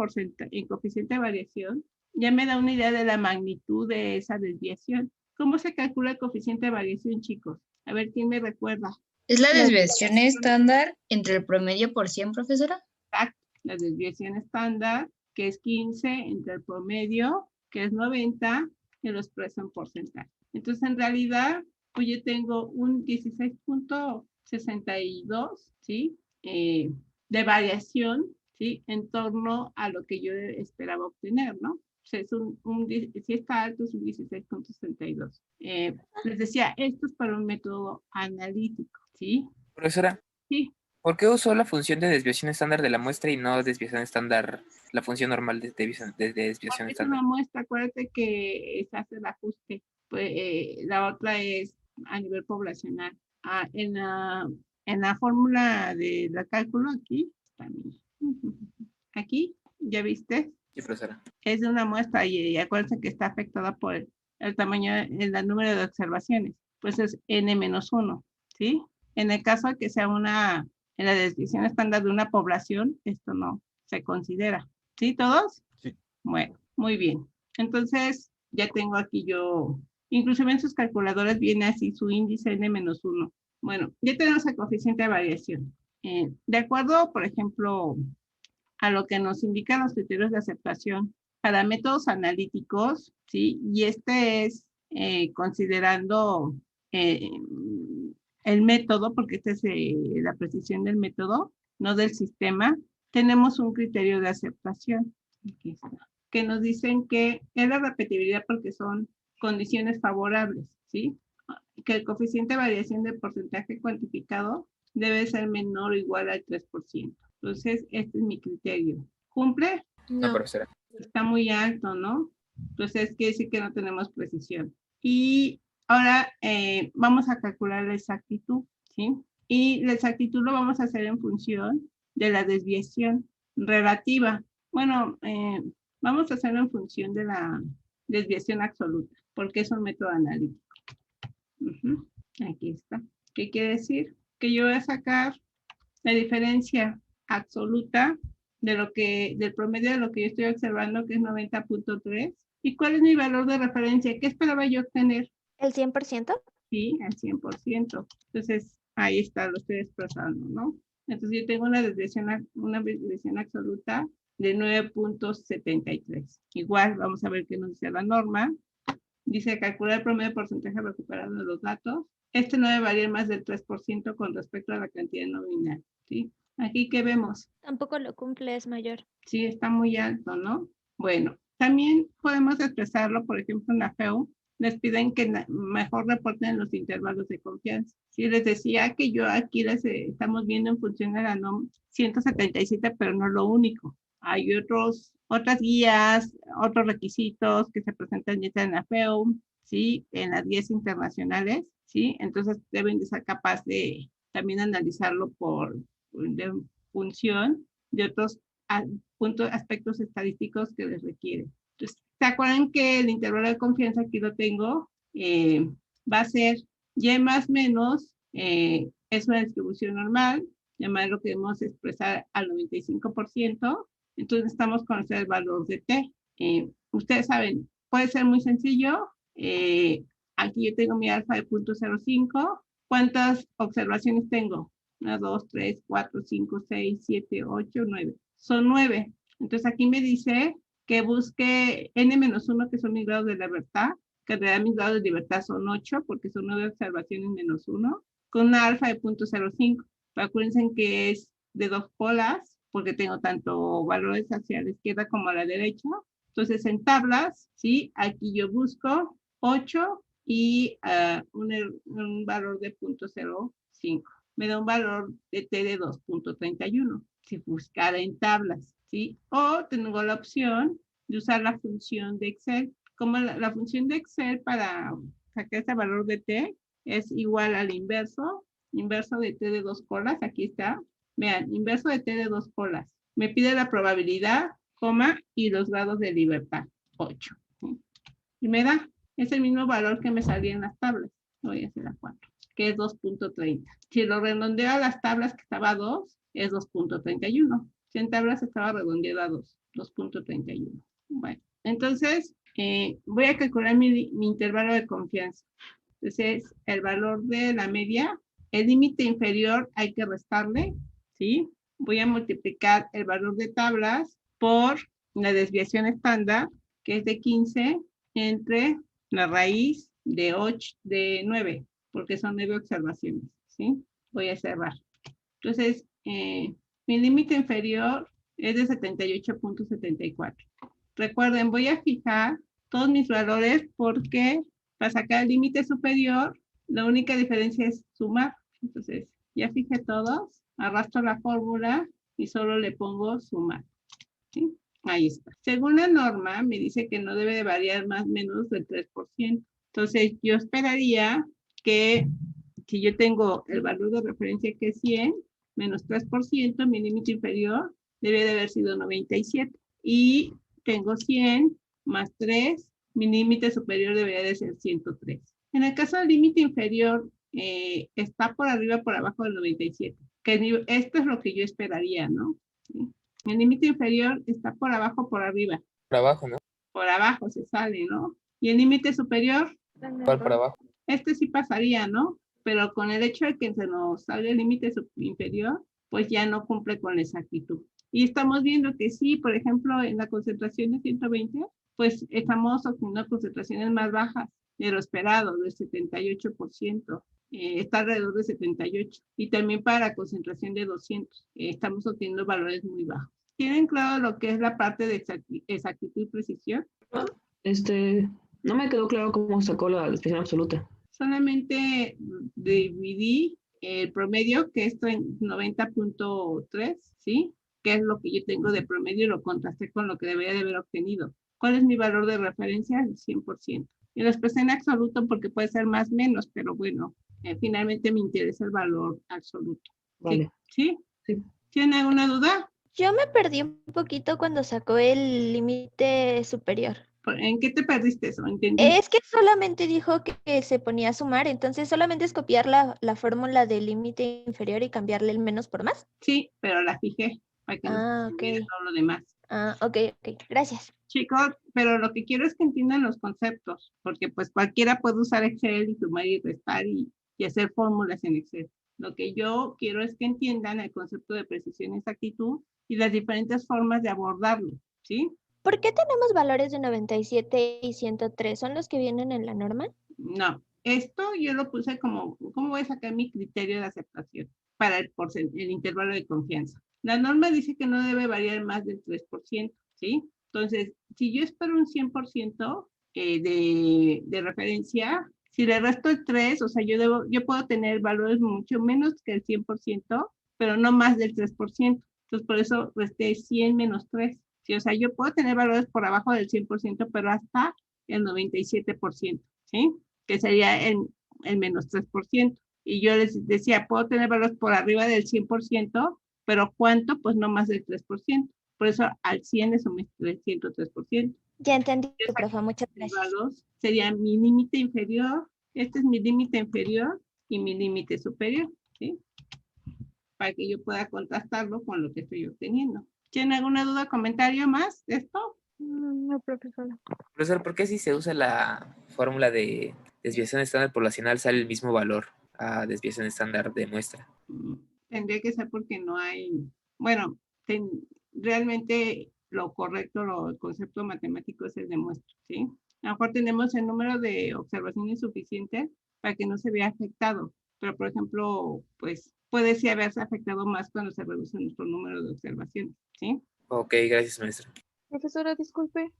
coeficiente de variación, ya me da una idea de la magnitud de esa desviación. ¿Cómo se calcula el coeficiente de variación, chicos? A ver, ¿quién me recuerda?
¿Es la desviación estándar entre el promedio por 100, profesora?
Exacto, la desviación estándar, que es 15, entre el promedio, que es 90, y lo expreso en porcentaje. Entonces, en realidad, pues yo tengo un 16.62, ¿sí? De variación, ¿sí? En torno a lo que yo esperaba obtener, ¿no? O sea, es si está alto, es un 16.62. Les decía, esto es para un método analítico, ¿sí?
Profesora,
Sí.
¿por qué usó la función de desviación estándar de la muestra y no desviación estándar, la función normal de desviación
Es
estándar?
una muestra, acuérdate que se hace el ajuste. Pues, la otra es a nivel poblacional. En la fórmula de la cálculo, aquí, también. Aquí, ¿ya viste?
Sí, profesora.
Es de una muestra y acuérdense que está afectada por el tamaño, el número de observaciones. Pues es n-1, ¿sí? En el caso de que sea en la desviación estándar de una población, esto no se considera. ¿Sí, todos?
Sí.
Bueno, muy bien. Entonces, ya tengo aquí yo, inclusive en sus calculadoras viene así su índice n-1. Bueno, ya tenemos el coeficiente de variación. De acuerdo, por ejemplo, a lo que nos indican los criterios de aceptación para métodos analíticos, ¿sí? Y este es considerando el método, porque esta es la precisión del método, no del sistema, tenemos un criterio de aceptación. Aquí está, que nos dicen que es la repetibilidad porque son condiciones favorables, ¿sí? Que el coeficiente de variación del porcentaje cuantificado debe ser menor o igual al 3%. Entonces, este es mi criterio. ¿Cumple?
No, profesora.
Está muy alto, ¿no? Entonces, quiere decir que no tenemos precisión. Y ahora vamos a calcular la exactitud, ¿sí? Y la exactitud lo vamos a hacer en función de la desviación relativa. Bueno, vamos a hacerlo en función de la desviación absoluta, porque es un método analítico. Aquí está. ¿Qué quiere decir? Que yo voy a sacar la diferencia absoluta del promedio de lo que yo estoy observando, que es 90.3. ¿Y cuál es mi valor de referencia? ¿Qué esperaba yo obtener?
¿El 100%?
Sí, al 100%. Entonces, ahí está, lo estoy expresando, ¿no? Entonces, yo tengo una desviación absoluta de 9.73. Igual, vamos a ver qué nos dice la norma. Dice calcular el promedio de porcentaje recuperado de los datos. Este no debe variar más del 3% con respecto a la cantidad nominal, ¿sí? Aquí, ¿qué vemos?
Tampoco lo cumple, es mayor.
Sí, está muy alto, ¿no? Bueno, también podemos expresarlo, por ejemplo, en la FEU, les piden que mejor reporten los intervalos de confianza. Sí, les decía que yo aquí les estamos viendo en función de la NOM 177, pero no lo único. Hay otras guías, otros requisitos que se presentan ya en la FEU, ¿sí? En las guías internacionales, ¿sí? Entonces deben de ser capaces de también analizarlo de función de otros aspectos estadísticos que les requieren. Entonces, ¿se acuerdan que el intervalo de confianza aquí lo tengo? Va a ser y más menos, es una distribución normal, y además lo queremos expresar al 95%, entonces necesitamos conocer el valor de t. Ustedes saben, puede ser muy sencillo, aquí yo tengo mi alfa de 0.05, ¿cuántas observaciones tengo? 1, 2, 3, 4, 5, 6, 7, 8, 9. Son 9. Entonces aquí me dice que busque n-1, que son mis grados de libertad, que en realidad mis grados de libertad son 8, porque son 9 observaciones menos 1, con una alfa de 0.05. Pero acuérdense que es de 2 polas, porque tengo tanto valores hacia la izquierda como a la derecha. Entonces en tablas, ¿sí? Aquí yo busco 8 y un valor de 0.05. Me da un valor de t de 2.31, si buscara en tablas, ¿sí? O tengo la opción de usar la función de Excel. Como la función de Excel para sacar ese valor de t es igual al inverso de t de 2 colas, aquí está. Vean, inverso de t de 2 colas. Me pide la probabilidad, coma, y los grados de libertad, 8. ¿Sí? Y me da, es el mismo valor que me salía en las tablas. Voy a hacer a 4, que es 2.30. Si lo redondeo a las tablas que estaba a 2, es 2.31. Si en tablas estaba redondeado a 2, 2.31. Bueno, entonces voy a calcular mi intervalo de confianza. Entonces, el valor de la media, el límite inferior hay que restarle, ¿sí? Voy a multiplicar el valor de tablas por la desviación estándar, que es de 15, entre la raíz de 8, de 9, porque son 9 observaciones, ¿sí? Voy a cerrar. Entonces, mi límite inferior es de 78.74. Recuerden, voy a fijar todos mis valores porque para sacar el límite superior, la única diferencia es sumar. Entonces, ya fijé todos, arrastro la fórmula y solo le pongo sumar. ¿Sí? Ahí está. Según la norma, me dice que no debe de variar más o menos del 3%. Entonces, yo esperaría que si yo tengo el valor de referencia que es 100, menos 3%, mi límite inferior debe de haber sido 97. Y tengo 100 más 3, mi límite superior debería de ser 103. En el caso del límite inferior, está por arriba, por abajo del 97. Que esto es lo que yo esperaría, ¿no? ¿Sí? El límite inferior está por abajo, por arriba.
Por abajo, ¿no?
Por abajo se sale, ¿no? Y el límite superior,
¿Cuál por abajo?
este sí pasaría, ¿no? Pero con el hecho de que se nos salga el límite inferior, pues ya no cumple con la exactitud. Y estamos viendo que sí, por ejemplo, en la concentración de 120, pues estamos obteniendo concentraciones más bajas de lo esperado, del 78%. Está alrededor de 78. Y también para la concentración de 200, estamos obteniendo valores muy bajos. ¿Tienen claro lo que es la parte de exactitud y precisión?
No me quedó claro cómo sacó la desviación absoluta.
Solamente dividí el promedio, que esto en 90.3, ¿sí? Que es lo que yo tengo de promedio y lo contrasté con lo que debería de haber obtenido. ¿Cuál es mi valor de referencia? El 100%. Y lo expresé en absoluto porque puede ser más o menos, pero bueno, finalmente me interesa el valor absoluto.
Vale.
¿Sí?
Sí.
¿Tienen alguna duda?
Yo me perdí un poquito cuando sacó el límite superior.
¿En qué te perdiste eso? ¿Entendí?
Es que solamente dijo que se ponía a sumar, entonces solamente es copiar la fórmula del límite inferior y cambiarle el menos por más.
Sí, pero la fijé para que no se
Ok.
olvide todo lo demás.
Ok, gracias.
Chicos, pero lo que quiero es que entiendan los conceptos, porque pues cualquiera puede usar Excel y sumar y restar y hacer fórmulas en Excel. Lo que yo quiero es que entiendan el concepto de precisión y exactitud y las diferentes formas de abordarlo, ¿sí?
¿Por qué tenemos valores de 97 y 103? ¿Son los que vienen en la norma?
No, esto yo lo puse como, ¿cómo voy a sacar mi criterio de aceptación para el intervalo de confianza? La norma dice que no debe variar más del 3%, ¿sí? Entonces, si yo espero un 100% de referencia, si le resto el 3, o sea, yo puedo tener valores mucho menos que el 100%, pero no más del 3%. Entonces, por eso resté 100 menos 3. Sí, o sea, yo puedo tener valores por abajo del 100%, pero hasta el 97%, ¿sí? Que sería el menos 3%. Y yo les decía, puedo tener valores por arriba del 100%, pero ¿cuánto? Pues no más del 3%. Por eso al 100 le sumé el 103%.
Ya entendí, profe, muchas
Mis
gracias.
valores sería mi límite inferior, este es mi límite inferior y mi límite superior, ¿sí? Para que yo pueda contrastarlo con lo que estoy obteniendo. ¿Tienen alguna duda, comentario más de esto?
No, profesora.
Profesor, ¿por qué si se usa la fórmula de desviación estándar poblacional sale el mismo valor a desviación estándar de muestra?
Tendría que ser porque no hay, bueno, realmente lo correcto, el concepto matemático es el de muestra, ¿sí? A lo mejor tenemos el número de observaciones suficiente para que no se vea afectado, pero por ejemplo, pues puede sí haberse afectado más cuando se reduce nuestro número de observaciones, ¿sí?
Ok, gracias, maestra.
Profesora, disculpe,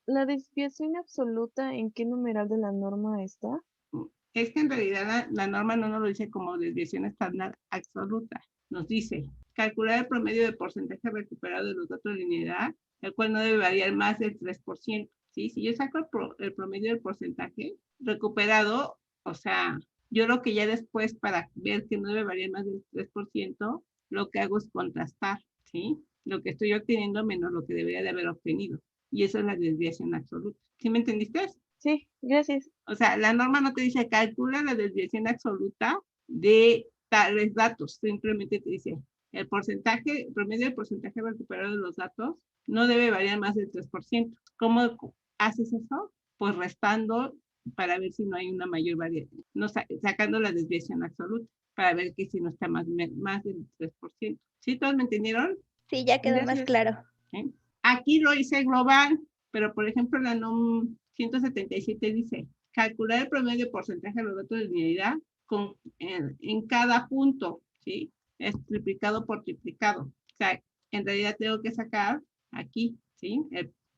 ¿la desviación absoluta en qué numeral de la norma está?
Es que en realidad la norma no nos lo dice como desviación estándar absoluta. Nos dice calcular el promedio de porcentaje recuperado de los datos de linealidad, el cual no debe variar más del 3%. ¿Sí? Si yo saco el promedio del porcentaje recuperado, o sea, yo lo que ya después para ver que no debe variar más del 3%, lo que hago es contrastar, ¿sí? Lo que estoy obteniendo menos lo que debería de haber obtenido. Y eso es la desviación absoluta. ¿Sí me entendiste?
Sí, gracias.
O sea, la norma no te dice calcula la desviación absoluta de tales datos, simplemente te dice el porcentaje, el promedio del porcentaje recuperado de los datos no debe variar más del 3%. ¿Cómo haces eso? Pues restando para ver si no hay una mayor variación, no, sacando la desviación absoluta para ver que si no está más del 3%. ¿Sí? ¿Todos me entendieron?
Sí, ya quedó más
Gracias.
claro.
¿Sí? Aquí lo hice global, pero por ejemplo la NOM 177 dice calcular el promedio porcentaje de los datos de linealidad en cada punto, ¿sí? Es triplicado por triplicado. O sea, en realidad tengo que sacar aquí, ¿sí?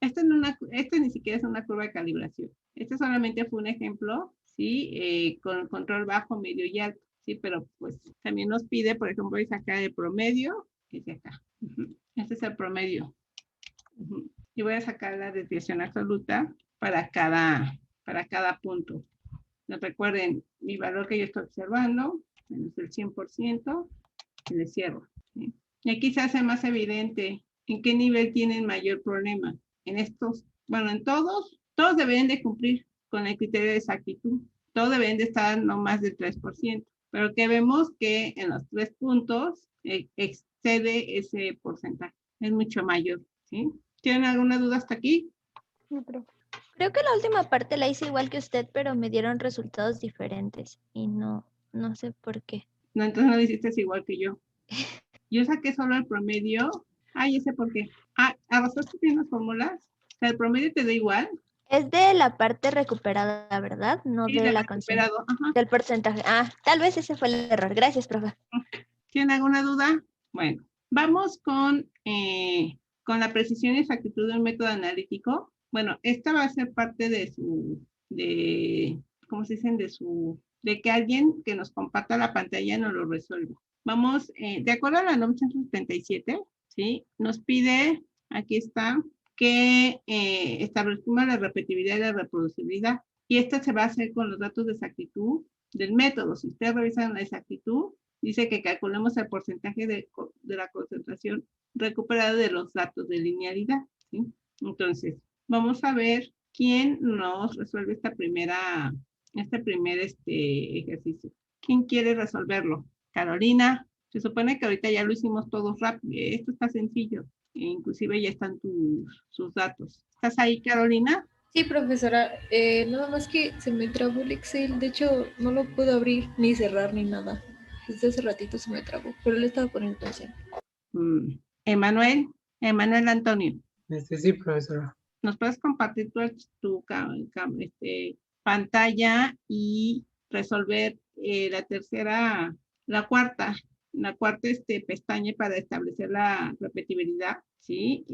Este ni siquiera es una curva de calibración. Este solamente fue un ejemplo, ¿sí? Con control bajo, medio y alto, ¿sí? Pero pues también nos pide, por ejemplo, voy a sacar el promedio, que es acá. Este es el promedio. Y voy a sacar la desviación absoluta para cada punto. Recuerden, mi valor que yo estoy observando, menos el 100%, y le cierro. ¿Sí? Y aquí se hace más evidente en qué nivel tienen mayor problema. En estos, bueno, en todos deben de cumplir con el criterio de exactitud. Todos deben de estar no más del 3%. Pero que vemos que en los 3 puntos excede ese porcentaje. Es mucho mayor. ¿Sí? ¿Tienen alguna duda hasta aquí?
No, profe.
Creo que la última parte la hice igual que usted, pero me dieron resultados diferentes y no sé por qué.
No, entonces no lo hiciste igual que yo. Yo saqué solo el promedio. Ay, ese por qué. ¿Arrastraste bien las fórmulas? O sea, el promedio te da igual.
Es de la parte recuperada, ¿verdad? No
Sí,
de
del
la
recuperado. Ajá.
del porcentaje. Ah, tal vez ese fue el error. Gracias, profe.
¿Tienen alguna duda? Bueno, vamos con la precisión y exactitud del método analítico. Bueno, esta va a ser parte ¿cómo se dicen? De que alguien que nos comparta la pantalla nos lo resuelva. Vamos, de acuerdo a la NOM 177, ¿sí? Nos pide, aquí está, que establezcamos la repetibilidad y la reproducibilidad. Y esta se va a hacer con los datos de exactitud del método. Si ustedes revisan la exactitud, dice que calculemos el porcentaje de la concentración recuperada de los datos de linealidad, ¿sí? Entonces, vamos a ver quién nos resuelve este primer ejercicio. ¿Quién quiere resolverlo? Carolina. Se supone que ahorita ya lo hicimos todos rápido. Esto está sencillo. Inclusive ya están sus datos. ¿Estás ahí, Carolina?
Sí, profesora. Nada más que se me trabó el Excel. De hecho, no lo puedo abrir, ni cerrar, ni nada. Desde hace ratito se me trabó, pero le estaba poniendo atención.
Emanuel Antonio.
Sí, profesora.
¿Nos puedes compartir tu pantalla y resolver la cuarta pestaña para establecer la repetibilidad, ¿sí?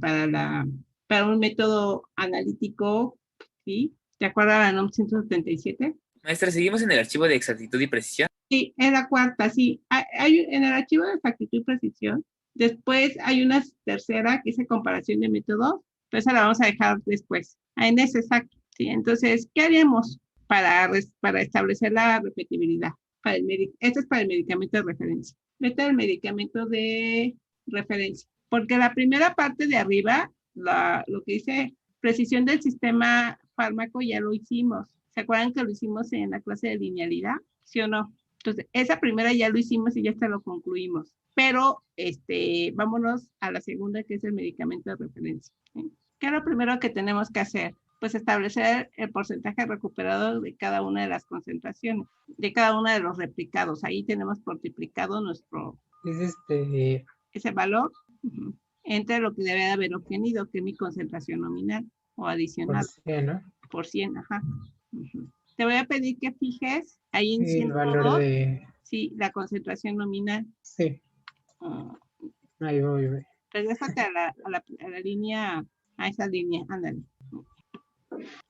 Para un método analítico, ¿sí? ¿Te acuerdas de la NOM 177?
Maestra, ¿seguimos en el archivo de exactitud y precisión?
Sí, en la cuarta, sí. Hay en el archivo de exactitud y precisión. Después hay una tercera que es comparación de métodos, pero esa la vamos a dejar después. En ese exacto, ¿sí? Entonces, ¿qué haremos para establecer la repetibilidad? Este es para el medicamento de referencia. Este es el medicamento de referencia. Porque la primera parte de arriba, lo que dice precisión del sistema fármaco, ya lo hicimos. ¿Se acuerdan que lo hicimos en la clase de linealidad? ¿Sí o no? Entonces, esa primera ya lo hicimos y ya hasta lo concluimos. Pero vámonos a la segunda, que es el medicamento de referencia, ¿sí? ¿Qué es lo primero que tenemos que hacer? pues establecer el porcentaje recuperado de cada una de las concentraciones, de cada uno de los replicados. Ahí tenemos multiplicado ese valor entre lo que debe de haber obtenido, que es mi concentración nominal o adicional.
Por 100, ¿no?
Por 100, ajá. Te voy a pedir que fijes ahí en
Sí, el
102,
valor de...
sí, la concentración nominal.
Sí, ahí voy.
Regrésate a la línea, a esa línea, ándale.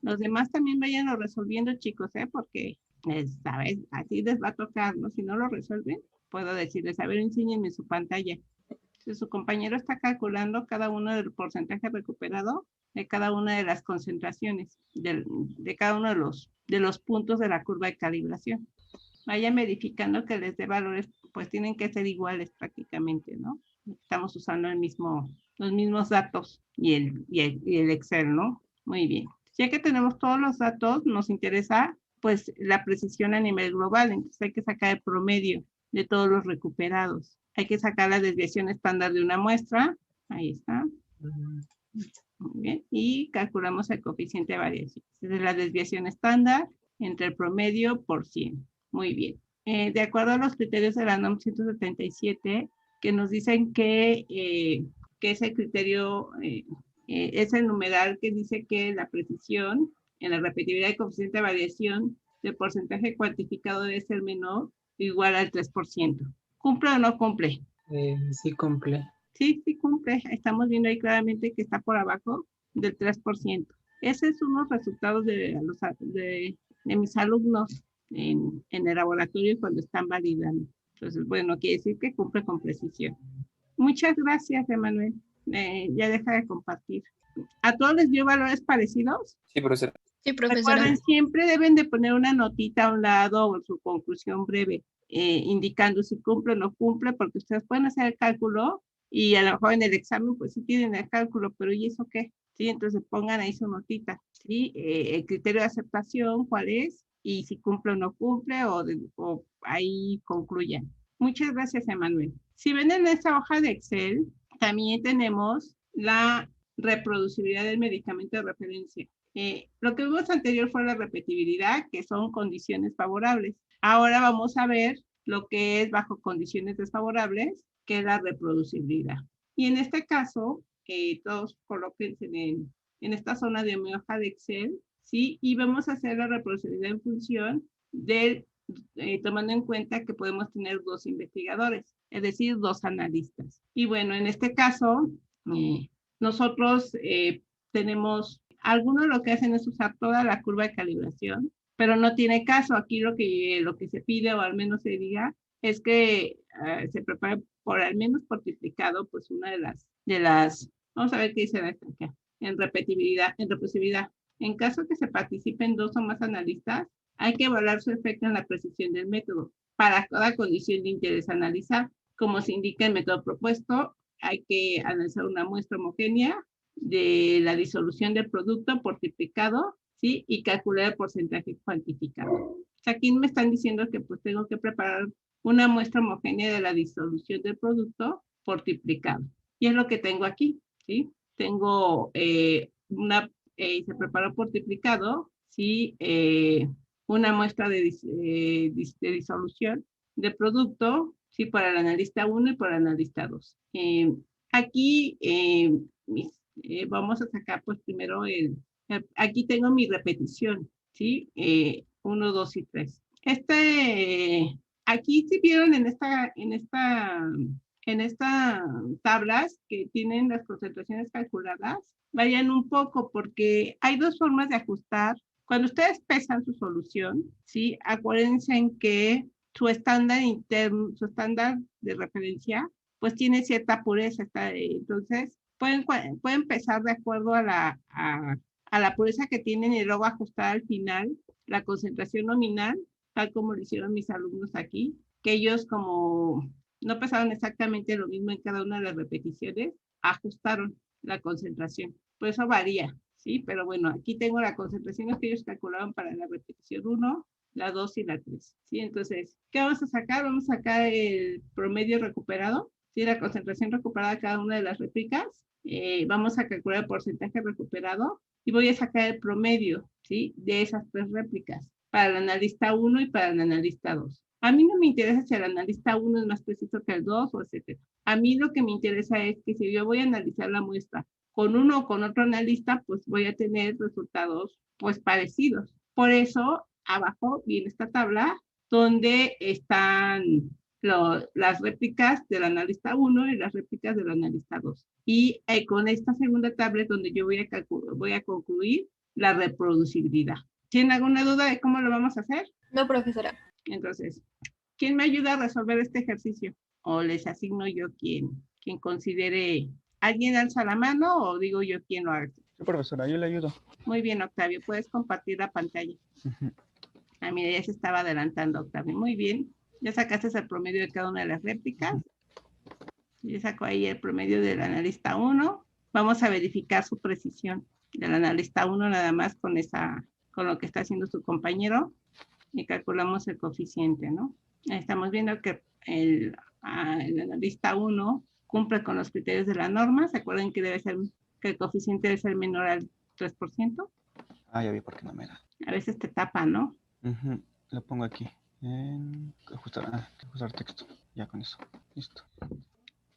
Los demás también vayan resolviendo, chicos, porque, ¿sabes? Así les va a tocar, ¿no? Si no lo resuelven, puedo decirles, a ver, enséñenme su pantalla. Si su compañero está calculando cada uno del porcentaje recuperado de cada una de las concentraciones, de cada uno de los puntos de la curva de calibración. Vayan verificando que les dé valores, pues tienen que ser iguales prácticamente, ¿no? Estamos usando los mismos datos y el Excel, ¿no? Muy bien. Ya que tenemos todos los datos, nos interesa pues la precisión a nivel global, entonces hay que sacar el promedio de todos los recuperados. Hay que sacar la desviación estándar de una muestra, ahí está. Muy bien, y calculamos el coeficiente de variación. Es la desviación estándar entre el promedio por 100. Muy bien. De acuerdo a los criterios de la NOM 177, que nos dicen que ese criterio es el numeral que dice que la precisión en la repetibilidad y coeficiente de variación del porcentaje cuantificado debe ser menor o igual al 3%. ¿Cumple o no cumple?
Sí cumple.
Sí, sí cumple. Estamos viendo ahí claramente que está por abajo del 3%. Ese es unos resultados de mis alumnos en el laboratorio cuando están validando. Entonces, bueno, quiere decir que cumple con precisión. Muchas gracias, Emanuel. Ya deja de compartir. ¿A todos les dio valores parecidos?
Sí, profesora.
Sí, profesora.
Recuerden, siempre deben de poner una notita a un lado o su conclusión breve, indicando si cumple o no cumple, porque ustedes pueden hacer el cálculo y a lo mejor en el examen pues sí tienen el cálculo, pero ¿y eso qué? ¿Sí? Entonces pongan ahí su notita, ¿sí? El criterio de aceptación, ¿cuál es? Y si cumple o no cumple, o ahí concluyan. Muchas gracias, Emanuel. Si ven en esta hoja de Excel, también tenemos la reproducibilidad del medicamento de referencia. Lo que vimos anterior fue la repetibilidad, que son condiciones favorables. Ahora vamos a ver lo que es bajo condiciones desfavorables, que es la reproducibilidad. Y en este caso, todos colóquense en esta zona de mi hoja de Excel, ¿sí? Y vamos a hacer la reproducibilidad en función del, tomando en cuenta que podemos tener dos investigadores, es decir, dos analistas. Y bueno, en este caso, nosotros tenemos, algunos lo que hacen es usar toda la curva de calibración, pero no tiene caso. Aquí lo que se pide, o al menos se diga, es que se prepare por al menos multiplicado, pues una de las, vamos a ver qué dice acá, en repetibilidad, en reproducibilidad. En caso que se participen dos o más analistas, hay que evaluar su efecto en la precisión del método. Para cada condición de interés a analizar, como se indica en el método propuesto, hay que analizar una muestra homogénea de la disolución del producto por triplicado, ¿sí? Y calcular el porcentaje cuantificado. O sea, aquí me están diciendo que pues tengo que preparar una muestra homogénea de la disolución del producto por triplicado. Y es lo que tengo aquí, ¿sí? Tengo se preparó por triplicado, ¿sí? Una muestra de disolución de producto, ¿sí? Para el analista 1 y para el analista 2. Aquí vamos a sacar pues primero aquí tengo mi repetición, ¿sí? 1, 2 y 3. Aquí si vieron en estas tablas que tienen las concentraciones calculadas, vayan un poco porque hay dos formas de ajustar. Cuando ustedes pesan su solución, ¿sí? Acuérdense en que su estándar interno, su estándar de referencia, pues tiene cierta pureza. Entonces, pueden pesar de acuerdo a la pureza que tienen y luego ajustar al final la concentración nominal, tal como lo hicieron mis alumnos aquí, que ellos como no pesaron exactamente lo mismo en cada una de las repeticiones, ajustaron la concentración. Pues eso varía, ¿sí? Pero bueno, aquí tengo la concentración que ellos calcularon para la repetición 1, la 2 y la 3, ¿sí? Entonces, ¿qué vamos a sacar? Vamos a sacar el promedio recuperado, ¿sí? La concentración recuperada de cada una de las réplicas. Vamos a calcular el porcentaje recuperado y voy a sacar el promedio, ¿sí? De esas 3 réplicas para el analista 1 y para el analista 2. A mí no me interesa si el analista 1 es más preciso que el 2 o etcétera. A mí lo que me interesa es que si yo voy a analizar la muestra con uno o con otro analista, pues voy a tener resultados pues parecidos. Por eso, abajo viene esta tabla donde están las réplicas del analista 1 y las réplicas del analista 2. Y con esta segunda tabla es donde yo voy a concluir la reproducibilidad. ¿Tienen alguna duda de cómo lo vamos a hacer?
No, profesora.
Entonces, ¿quién me ayuda a resolver este ejercicio? ¿O les asigno yo quien considere? ¿Alguien alza la mano o digo yo quién lo haga?
Sí, profesora, yo le ayudo.
Muy bien, Octavio, puedes compartir la pantalla. Ah, mira, ya se estaba adelantando, Octavio. Muy bien. Ya sacaste el promedio de cada una de las réplicas. Ya sacó ahí el promedio del analista 1. Vamos a verificar su precisión del analista 1 nada más con lo que está haciendo su compañero y calculamos el coeficiente, ¿no? Estamos viendo que el analista 1 cumple con los criterios de la norma. ¿Se acuerdan que el coeficiente debe ser menor al 3%?
Ah, ya vi por qué no me da.
A veces te tapa, ¿no?
Lo pongo aquí. Ajustar texto. Ya con eso. Listo.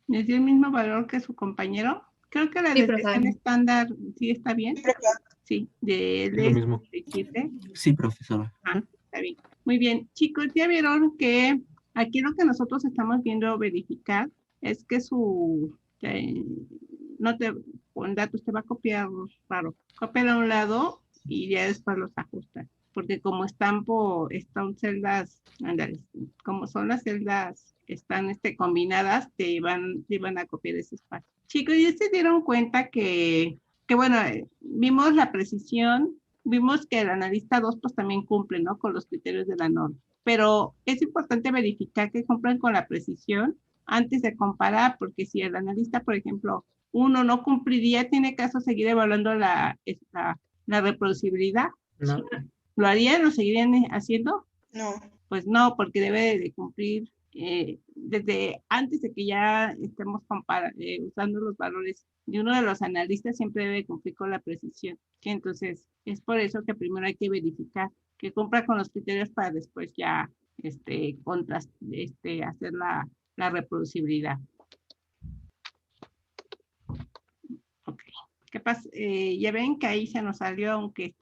¿Les dio el mismo valor que su compañero? Creo que la
Sí,
desviación
profe.
estándar sí está bien. Sí, de
Es lo mismo.
17.
Sí, profesora.
Ah, está bien. Muy bien. Chicos, ya vieron que aquí lo que nosotros estamos viendo verificar es que con datos te va a copiar raro. Cópialo a un lado y ya después los ajusta. Porque como están celdas, ándale, como son las celdas están combinadas, te van a copiar ese espacio. Chicos, ya se dieron cuenta que bueno, vimos la precisión, vimos que el analista 2 pues también cumple, ¿no? Con los criterios de la norma. Pero es importante verificar que cumplan con la precisión antes de comparar, porque si el analista, por ejemplo, 1 no cumpliría, ¿tiene caso seguir evaluando la reproducibilidad?
No.
¿Lo harían? ¿Lo seguirían haciendo?
No.
Pues no, porque debe de cumplir desde antes de que ya estemos usando los valores de uno de los analistas, siempre debe cumplir con la precisión. ¿Sí? Entonces, es por eso que primero hay que verificar que cumpla con los criterios para después ya hacer la reproducibilidad. Ok. ¿Qué pasa? Ya ven que ahí se nos salió, sí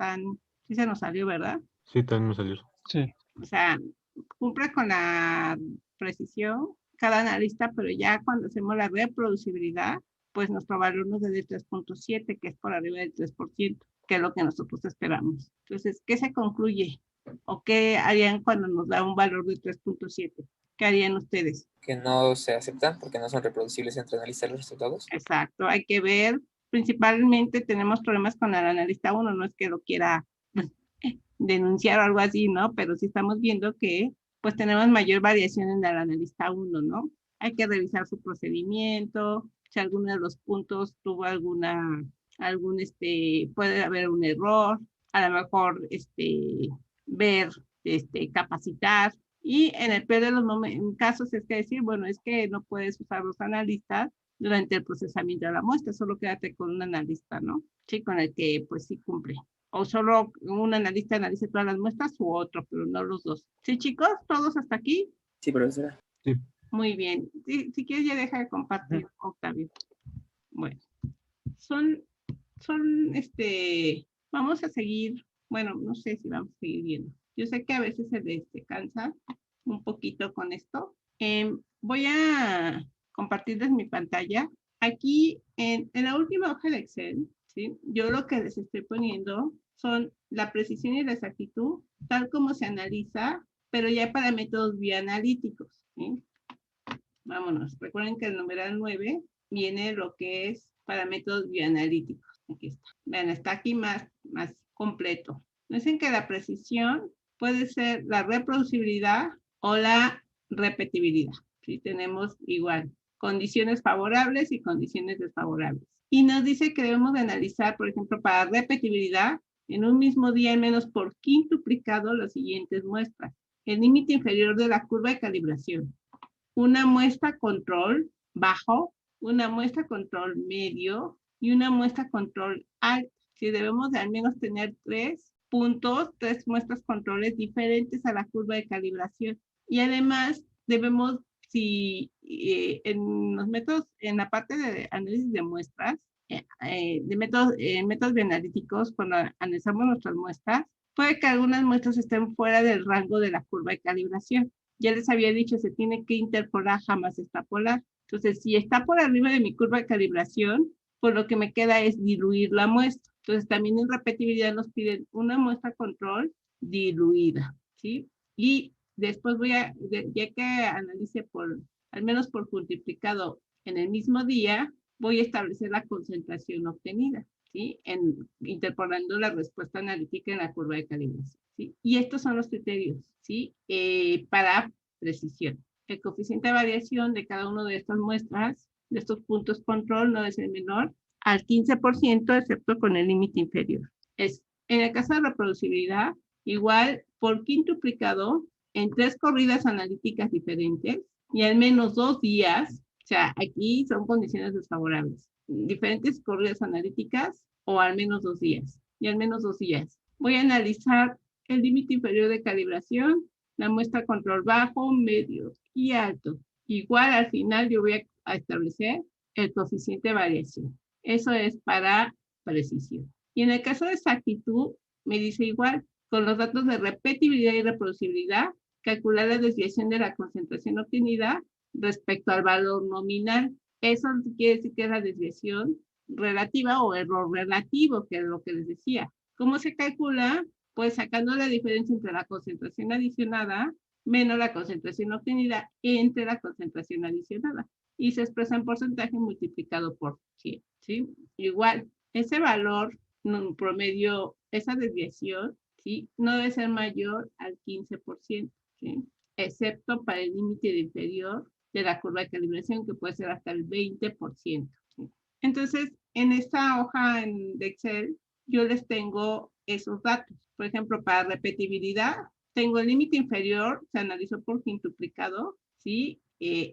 se nos salió, ¿verdad?
Sí, también me salió.
Sí.
O sea, cumple con la precisión cada analista, pero ya cuando hacemos la reproducibilidad, pues nuestro valor nos da de 3.7, que es por arriba del 3%, que es lo que nosotros esperamos. Entonces, ¿qué se concluye? ¿O qué harían cuando nos da un valor de 3.7? ¿Qué harían ustedes?
Que no se aceptan porque no son reproducibles entre analistas los resultados.
Exacto, hay que ver, principalmente tenemos problemas con el analista 1, no es que lo quiera denunciar o algo así, ¿no? Pero sí estamos viendo que pues tenemos mayor variación en el analista 1, ¿no? Hay que revisar su procedimiento, si alguno de los puntos tuvo puede haber un error, a lo mejor ver, capacitar, y en el peor de los casos es que decir, bueno, es que no puedes usar los analistas durante el procesamiento de la muestra, solo quédate con un analista, ¿no? Sí, con el que pues sí cumple. O solo un analista analice todas las muestras u otro, pero no los dos. ¿Sí, chicos? ¿Todos hasta aquí?
Sí, profesora.
Sí.
Muy bien. Si quieres ya deja de compartir, Octavio. Bueno. Vamos a seguir, bueno, no sé si vamos a seguir viendo. Yo sé que a veces se cansa un poquito con esto. Voy a compartirles mi pantalla. Aquí en la última hoja de Excel, ¿sí? Yo lo que les estoy poniendo son la precisión y la exactitud, tal como se analiza, pero ya para métodos bioanalíticos, ¿sí? Vámonos. Recuerden que el numeral 9 viene lo que es para métodos bioanalíticos. Aquí está. Vean, está aquí más completo. Dicen que la precisión puede ser la reproducibilidad o la repetibilidad. ¿Sí? Tenemos igual condiciones favorables y condiciones desfavorables. Y nos dice que debemos de analizar, por ejemplo, para repetibilidad, en un mismo día al menos por quintuplicado las siguientes muestras. El límite inferior de la curva de calibración. Una muestra control bajo, una muestra control medio y una muestra control alta. Sí, debemos de al menos tener 3 puntos, 3 muestras controles diferentes a la curva de calibración. Y además debemos, si en los métodos, en la parte de análisis de muestras, de métodos bioanalíticos, cuando analizamos nuestras muestras, puede que algunas muestras estén fuera del rango de la curva de calibración. Ya les había dicho, se tiene que interpolar, jamás extrapolar. Entonces, si está por arriba de mi curva de calibración, pues lo que me queda es diluir la muestra. Entonces, también en repetibilidad nos piden una muestra control diluida, ¿sí? Y después ya que analice al menos por multiplicado en el mismo día, voy a establecer la concentración obtenida, ¿sí? Interpolando la respuesta analítica en la curva de calibración, ¿sí? Y estos son los criterios, ¿sí? Para precisión. El coeficiente de variación de cada una de estas muestras, de estos puntos control, no es el menor al 15%, excepto con el límite inferior. En el caso de reproducibilidad, igual por quintuplicado en 3 corridas analíticas diferentes y al menos 2 días. O sea, aquí son condiciones desfavorables. Diferentes corridas analíticas o al menos 2 días. Y al menos 2 días. Voy a analizar el límite inferior de calibración, la muestra control bajo, medio y alto. Igual al final yo voy a establecer el coeficiente de variación. Eso es para precisión. Y en el caso de exactitud, me dice igual, con los datos de repetibilidad y reproducibilidad, calcular la desviación de la concentración obtenida respecto al valor nominal. Eso quiere decir que es la desviación relativa o error relativo, que es lo que les decía. ¿Cómo se calcula? Pues sacando la diferencia entre la concentración adicionada menos la concentración obtenida entre la concentración adicionada. Y se expresa en porcentaje multiplicado por 100, ¿sí? Igual, ese valor promedio, esa desviación, ¿sí? No debe ser mayor al 15%, ¿sí? Excepto para el límite inferior de la curva de calibración, que puede ser hasta el 20%. ¿Sí? Entonces, en esta hoja de Excel, yo les tengo esos datos. Por ejemplo, para repetibilidad, tengo el límite inferior, se analizó por quintuplicado, ¿sí?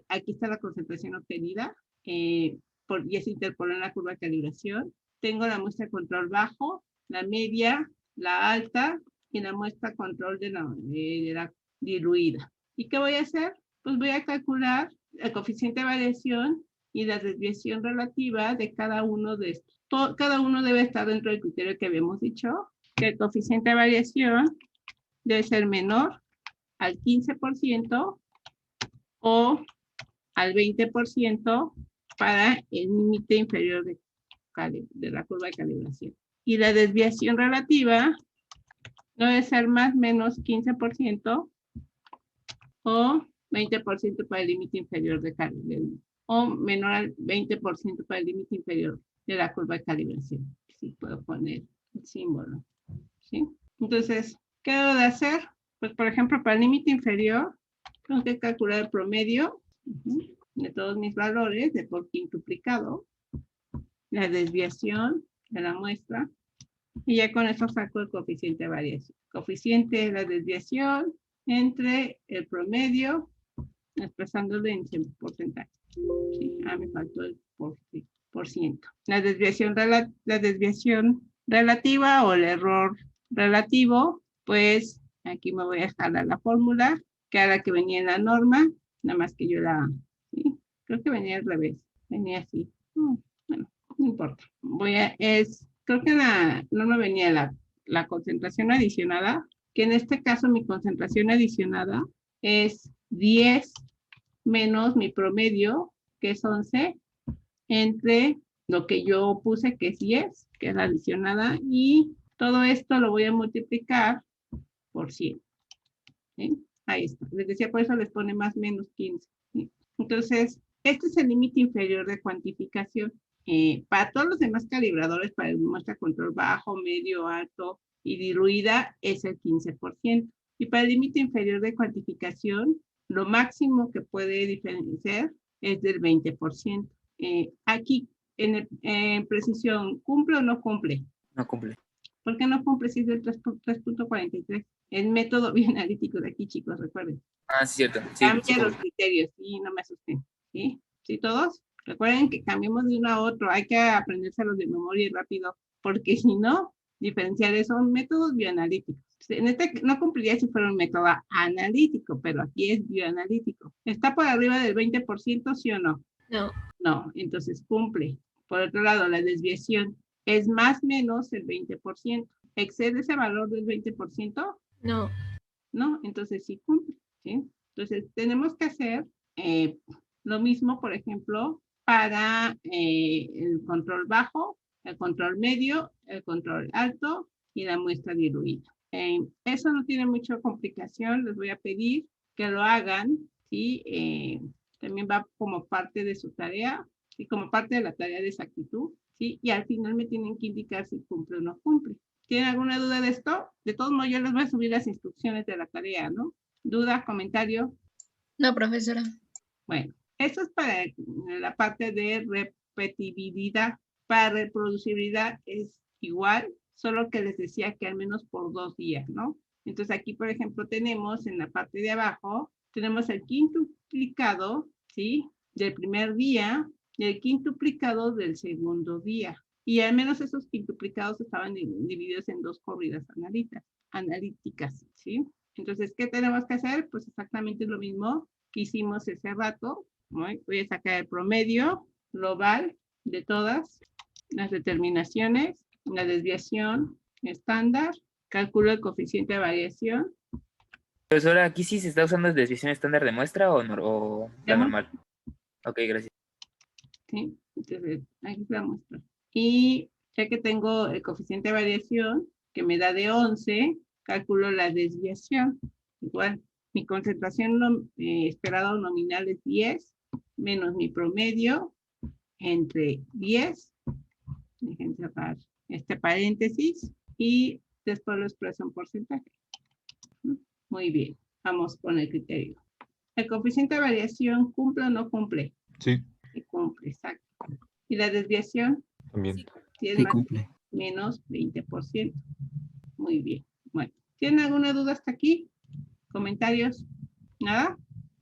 Aquí está la concentración obtenida, ya se interpoló en la curva de calibración. Tengo la muestra control bajo, la media, la alta y la muestra control de la diluida. ¿Y qué voy a hacer? Pues voy a calcular el coeficiente de variación y la desviación relativa de cada uno de estos. Cada uno debe estar dentro del criterio que habíamos dicho, que el coeficiente de variación debe ser menor al 15% o al 20% para el límite inferior de la curva de calibración. Y la desviación relativa no debe ser más menos 15% o 20% para el límite inferior o menor al 20% para el límite inferior de la curva de calibración. Si puedo poner el símbolo, ¿sí? Entonces, ¿qué debo de hacer? Pues, por ejemplo, para el límite inferior, tengo que calcular el promedio de todos mis valores de por quintuplicado, la desviación de la muestra, y ya con eso saco el coeficiente de variación. Coeficiente de la desviación entre el promedio, expresándolo en porcentaje. Sí, me faltó el por ciento. La desviación relativa o el error relativo, pues aquí me voy a jalar la fórmula, que era la que venía en la norma, nada más que yo ¿sí? Creo que venía al revés, venía así. Bueno, no importa. Creo que en la norma venía la concentración adicionada, que en este caso mi concentración adicionada es 10 menos mi promedio, que es 11, entre lo que yo puse, que es 10, que es la adicionada, y todo esto lo voy a multiplicar por 100. ¿Sí? Ahí está. Les decía, por eso les pone más menos 15. ¿Sí? Entonces, este es el límite inferior de cuantificación. Para todos los demás calibradores, para el muestra control bajo, medio, alto y diluida, es el 15%. Y para el límite inferior de cuantificación, lo máximo que puede diferenciar es del 20%. Aquí, en precisión, ¿cumple o no cumple?
No cumple.
¿Por qué no cumple si es del 3.43? El método bioanalítico de aquí, chicos, recuerden.
Ah, sí, cierto. Sí,
Cambia los criterios, sí, no me asusten. ¿Sí? ¿Sí todos? Recuerden que cambiemos de uno a otro. Hay que aprendérselos de memoria rápido. porque si no, diferenciales son métodos bioanalíticos. En este no cumpliría si fuera un método analítico, pero aquí es bioanalítico. ¿Está por arriba del 20%, sí o no?
No.
No, entonces cumple. Por otro lado, la desviación es más o menos el 20%. ¿Excede ese valor del 20%?
No.
No, entonces sí cumple, ¿sí? Entonces tenemos que hacer lo mismo, por ejemplo, para el control bajo, el control medio, el control alto y la muestra diluida. Eso no tiene mucha complicación, les voy a pedir que lo hagan, ¿sí? También va como parte de su tarea, y como parte de la tarea de exactitud, ¿sí? Y al final me tienen que indicar si cumple o no cumple. ¿Tienen alguna duda de esto? De todos modos, yo les voy a subir las instrucciones de la tarea, ¿no? ¿Duda, comentario?
No, profesora.
Bueno, eso es para la parte de repetibilidad. Para reproducibilidad es igual, solo que les decía que al menos por 2 días, ¿no? Entonces aquí, por ejemplo, tenemos en la parte de abajo, tenemos el quintuplicado, ¿sí? Del primer día y el quintuplicado del segundo día. Y al menos esos quintuplicados estaban divididos en 2 corridas analíticas, ¿sí? Entonces, ¿qué tenemos que hacer? Pues exactamente lo mismo que hicimos ese rato. Voy a sacar el promedio global de todas las determinaciones, la desviación estándar, calculo el coeficiente de variación.
Profesora, ¿aquí sí se está usando desviación estándar de muestra o la normal? Ok, gracias.
Sí, entonces aquí la muestra. Y ya que tengo el coeficiente de variación, que me da de 11, calculo la desviación. Igual, mi concentración esperada nominal es 10, menos mi promedio entre 10. Dejen cerrar este paréntesis y después lo expreso en porcentaje. Muy bien, vamos con el criterio. ¿El coeficiente de variación cumple o no cumple?
Sí.
Sí cumple, exacto. ¿Y la desviación?
También.
Sí, es
Sí,
más
cumple.
menos 20%. Muy bien. Bueno, ¿tienen alguna duda hasta aquí? ¿Comentarios? ¿Nada?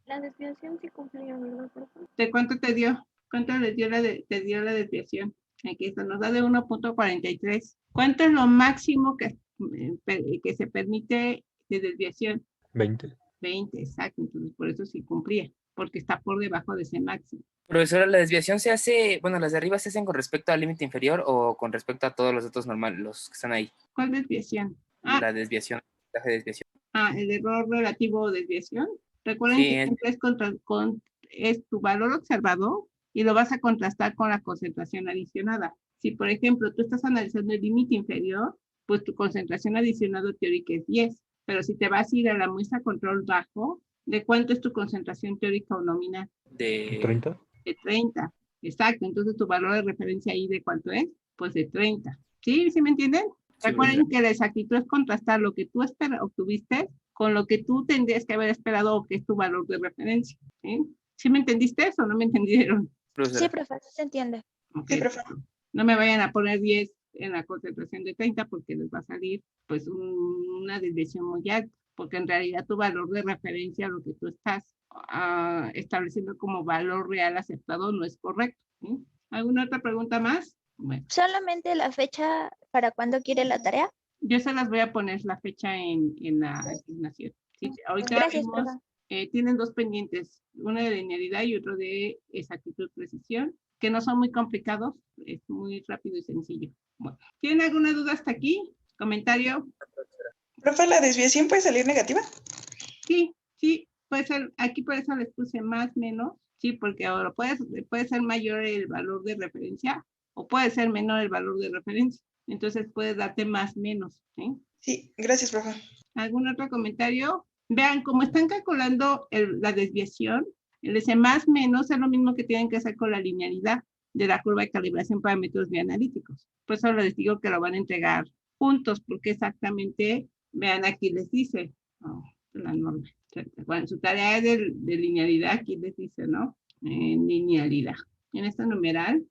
La desviación sí cumplía, ¿verdad, profe?
¿De cuánto te dio? ¿Cuánto les dio te dio la desviación? Aquí está, nos da de 1.43. ¿Cuánto es lo máximo que se permite de desviación?
20.
20, exacto. Entonces, por eso sí cumplía, porque está por debajo de ese máximo.
Profesora, ¿la desviación se hace, bueno, las de arriba se hacen con respecto al límite inferior o con respecto a todos los datos normales, los que están ahí?
¿Cuál desviación?
La desviación, la de desviación.
El error relativo o desviación. Recuerden
Sí,
que siempre es tu valor observado y lo vas a contrastar con la concentración adicionada. Si, por ejemplo, tú estás analizando el límite inferior, pues tu concentración adicionada teórica es 10. Pero si te vas a ir a la muestra control bajo, ¿de cuánto es tu concentración teórica o nominal?
De
30.
De 30. Exacto. Entonces, tu valor de referencia ahí, ¿de cuánto es? Pues de 30. ¿Sí? ¿Sí me entienden?
Sí,
Recuerden que la exactitud es contrastar lo que tú obtuviste con lo que tú tendrías que haber esperado o que es tu valor de referencia. ¿Sí? ¿Sí me entendiste eso o no me entendieron?
Sí, profe, se entiende.
Okay. No me vayan a poner 10 en la concentración de 30 porque les va a salir pues una desviación muy alta, porque en realidad tu valor de referencia, lo que tú estás estableciendo como valor real aceptado, no es correcto. ¿Sí? ¿Alguna otra pregunta más? Bueno.
¿Solamente la fecha para cuándo quiere la tarea?
Yo se las voy a poner la fecha en la asignación. ¿Sí? Ahorita
Gracias,
vimos,
profe.
tienen 2 pendientes, uno de linealidad y otro de exactitud precisión, que no son muy complicados, es muy rápido y sencillo. Bueno, ¿tienen alguna duda hasta aquí? ¿Comentario?
Profe, ¿la desviación puede salir negativa?
Sí, puede ser, aquí por eso les puse más, menos, sí, porque ahora puede ser mayor el valor de referencia o puede ser menor el valor de referencia. Entonces puede darte más, menos. ¿Sí?
Sí, gracias, profe.
¿Algún otro comentario? Vean, como están calculando la desviación, el ese más, menos es lo mismo que tienen que hacer con la linealidad de la curva de calibración para métodos bioanalíticos. Por eso les digo que lo van a entregar juntos, porque exactamente, vean, aquí les dice, la norma. Bueno, su tarea es de linealidad, aquí les dice, ¿no? En linealidad. En esta numeral,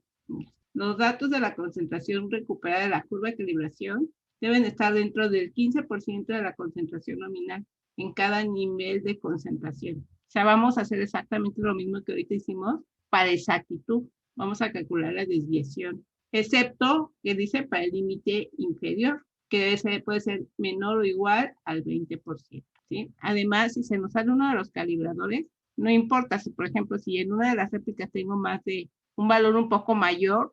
los datos de la concentración recuperada de la curva de calibración deben estar dentro del 15% de la concentración nominal en cada nivel de concentración. O sea, vamos a hacer exactamente lo mismo que ahorita hicimos para exactitud. Vamos a calcular la desviación. excepto que dice para el límite inferior, que puede ser menor o igual al 20%, ¿sí? Además, si se nos sale uno de los calibradores, no importa si, por ejemplo, si en una de las réplicas tengo más de un valor un poco mayor,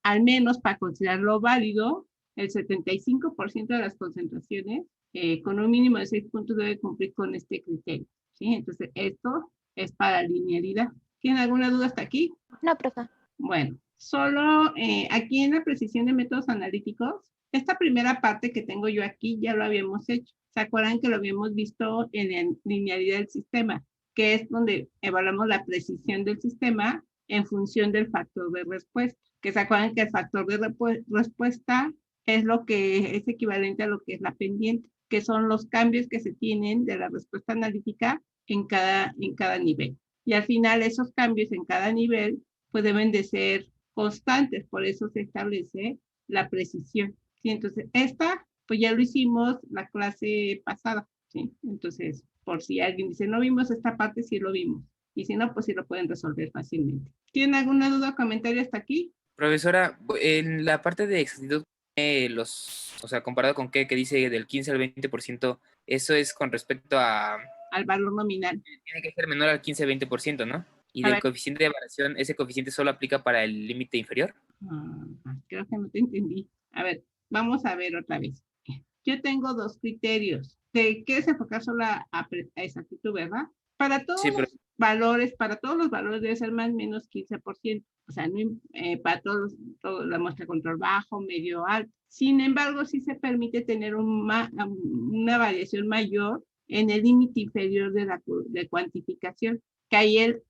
al menos para considerarlo válido, el 75% de las concentraciones con un mínimo de 6 puntos debe cumplir con este criterio, ¿sí? Entonces, esto es para linealidad. ¿Tienen alguna duda hasta aquí?
No, profe.
Bueno, solo aquí en la precisión de métodos analíticos, esta primera parte que tengo yo aquí ya lo habíamos hecho. ¿Se acuerdan que lo habíamos visto en la linealidad del sistema? Que es donde evaluamos la precisión del sistema en función del factor de respuesta. Que se acuerdan que el factor de respuesta es lo que es equivalente a lo que es la pendiente, que son los cambios que se tienen de la respuesta analítica en cada nivel. Y al final esos cambios en cada nivel pues deben de ser constantes, por eso se establece la precisión, ¿sí? Entonces, esta, pues ya lo hicimos la clase pasada, ¿sí? Entonces, por si alguien dice, no vimos esta parte, sí lo vimos. Y si no, pues sí lo pueden resolver fácilmente. ¿Tienen alguna duda o comentario hasta aquí?
Profesora, en la parte de exactitud, o sea, comparado con qué, que dice del 15 al 20%, eso es con respecto
al valor nominal.
Tiene que ser menor al 15-20%, ¿no? Y del coeficiente de variación, ¿ese coeficiente solo aplica para el límite inferior?
Creo que no te entendí. A ver, vamos a ver otra vez. Yo tengo dos criterios. ¿Te quieres enfocar solo a exactitud, verdad? Para todos los valores debe ser más o menos 15%. O sea, no, para todos la muestra control bajo, medio, alto. Sin embargo, sí se permite tener una variación mayor en el límite inferior de cuantificación, que ahí el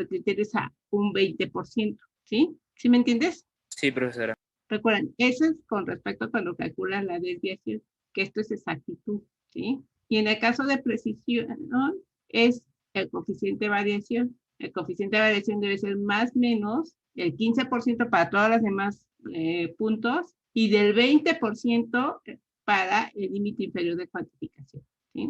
criterio es a un 20%, ¿sí? ¿Sí me entiendes?
Sí, profesora.
Recuerden, eso es con respecto a cuando calculan la desviación, que esto es exactitud, ¿sí? Y en el caso de precisión, ¿no? Es el coeficiente de variación. El coeficiente de variación debe ser más o menos el 15% para todas las demás puntos y del 20% para el límite inferior de cuantificación, ¿sí?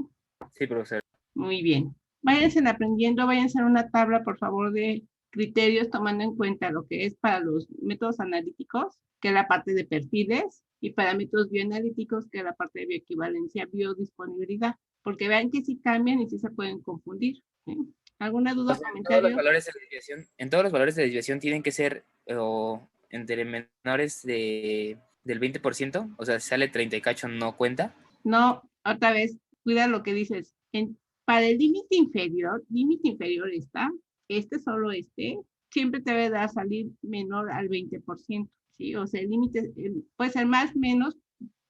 Sí, profesor.
Muy bien. Váyanse aprendiendo, váyanse a una tabla, por favor, de criterios tomando en cuenta lo que es para los métodos analíticos, que es la parte de perfiles, y para métodos bioanalíticos, que es la parte de bioequivalencia, biodisponibilidad, porque vean que sí cambian y sí se pueden confundir, ¿sí? ¿Alguna duda o comentario?
En todos los valores de desviación tienen que ser entre menores del 20%, o sea, si sale 30 y cacho no cuenta.
No, otra vez, cuida lo que dices. Para el límite inferior está, siempre te debe dar salir menor al 20%, ¿sí? O sea, el límite puede ser más, menos,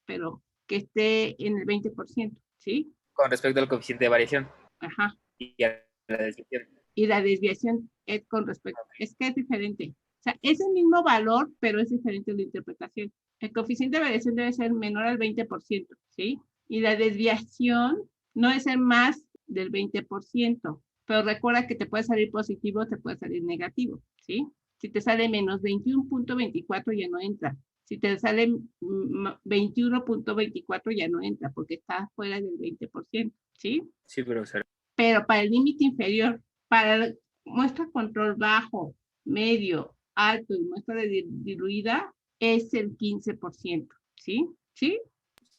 pero que esté en el 20%, ¿sí?
Con respecto al coeficiente de variación.
Ajá.
Y a la desviación.
Y la desviación es con respecto, es que es diferente. O sea, es el mismo valor, pero es diferente la interpretación. El coeficiente de variación debe ser menor al 20%, ¿sí? Y la desviación no debe ser más del 20%, pero recuerda que te puede salir positivo, te puede salir negativo, ¿sí? Si te sale menos 21.24 ya no entra. Si te sale 21.24 ya no entra porque está fuera del 20%, ¿sí?
Sí, profesor.
Pero para el límite inferior, para muestra control bajo, medio, alto y muestra diluida, es el 15%, ¿sí? ¿Sí?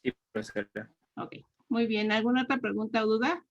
Sí, profesor.
Ok, muy bien. ¿Alguna otra pregunta o duda?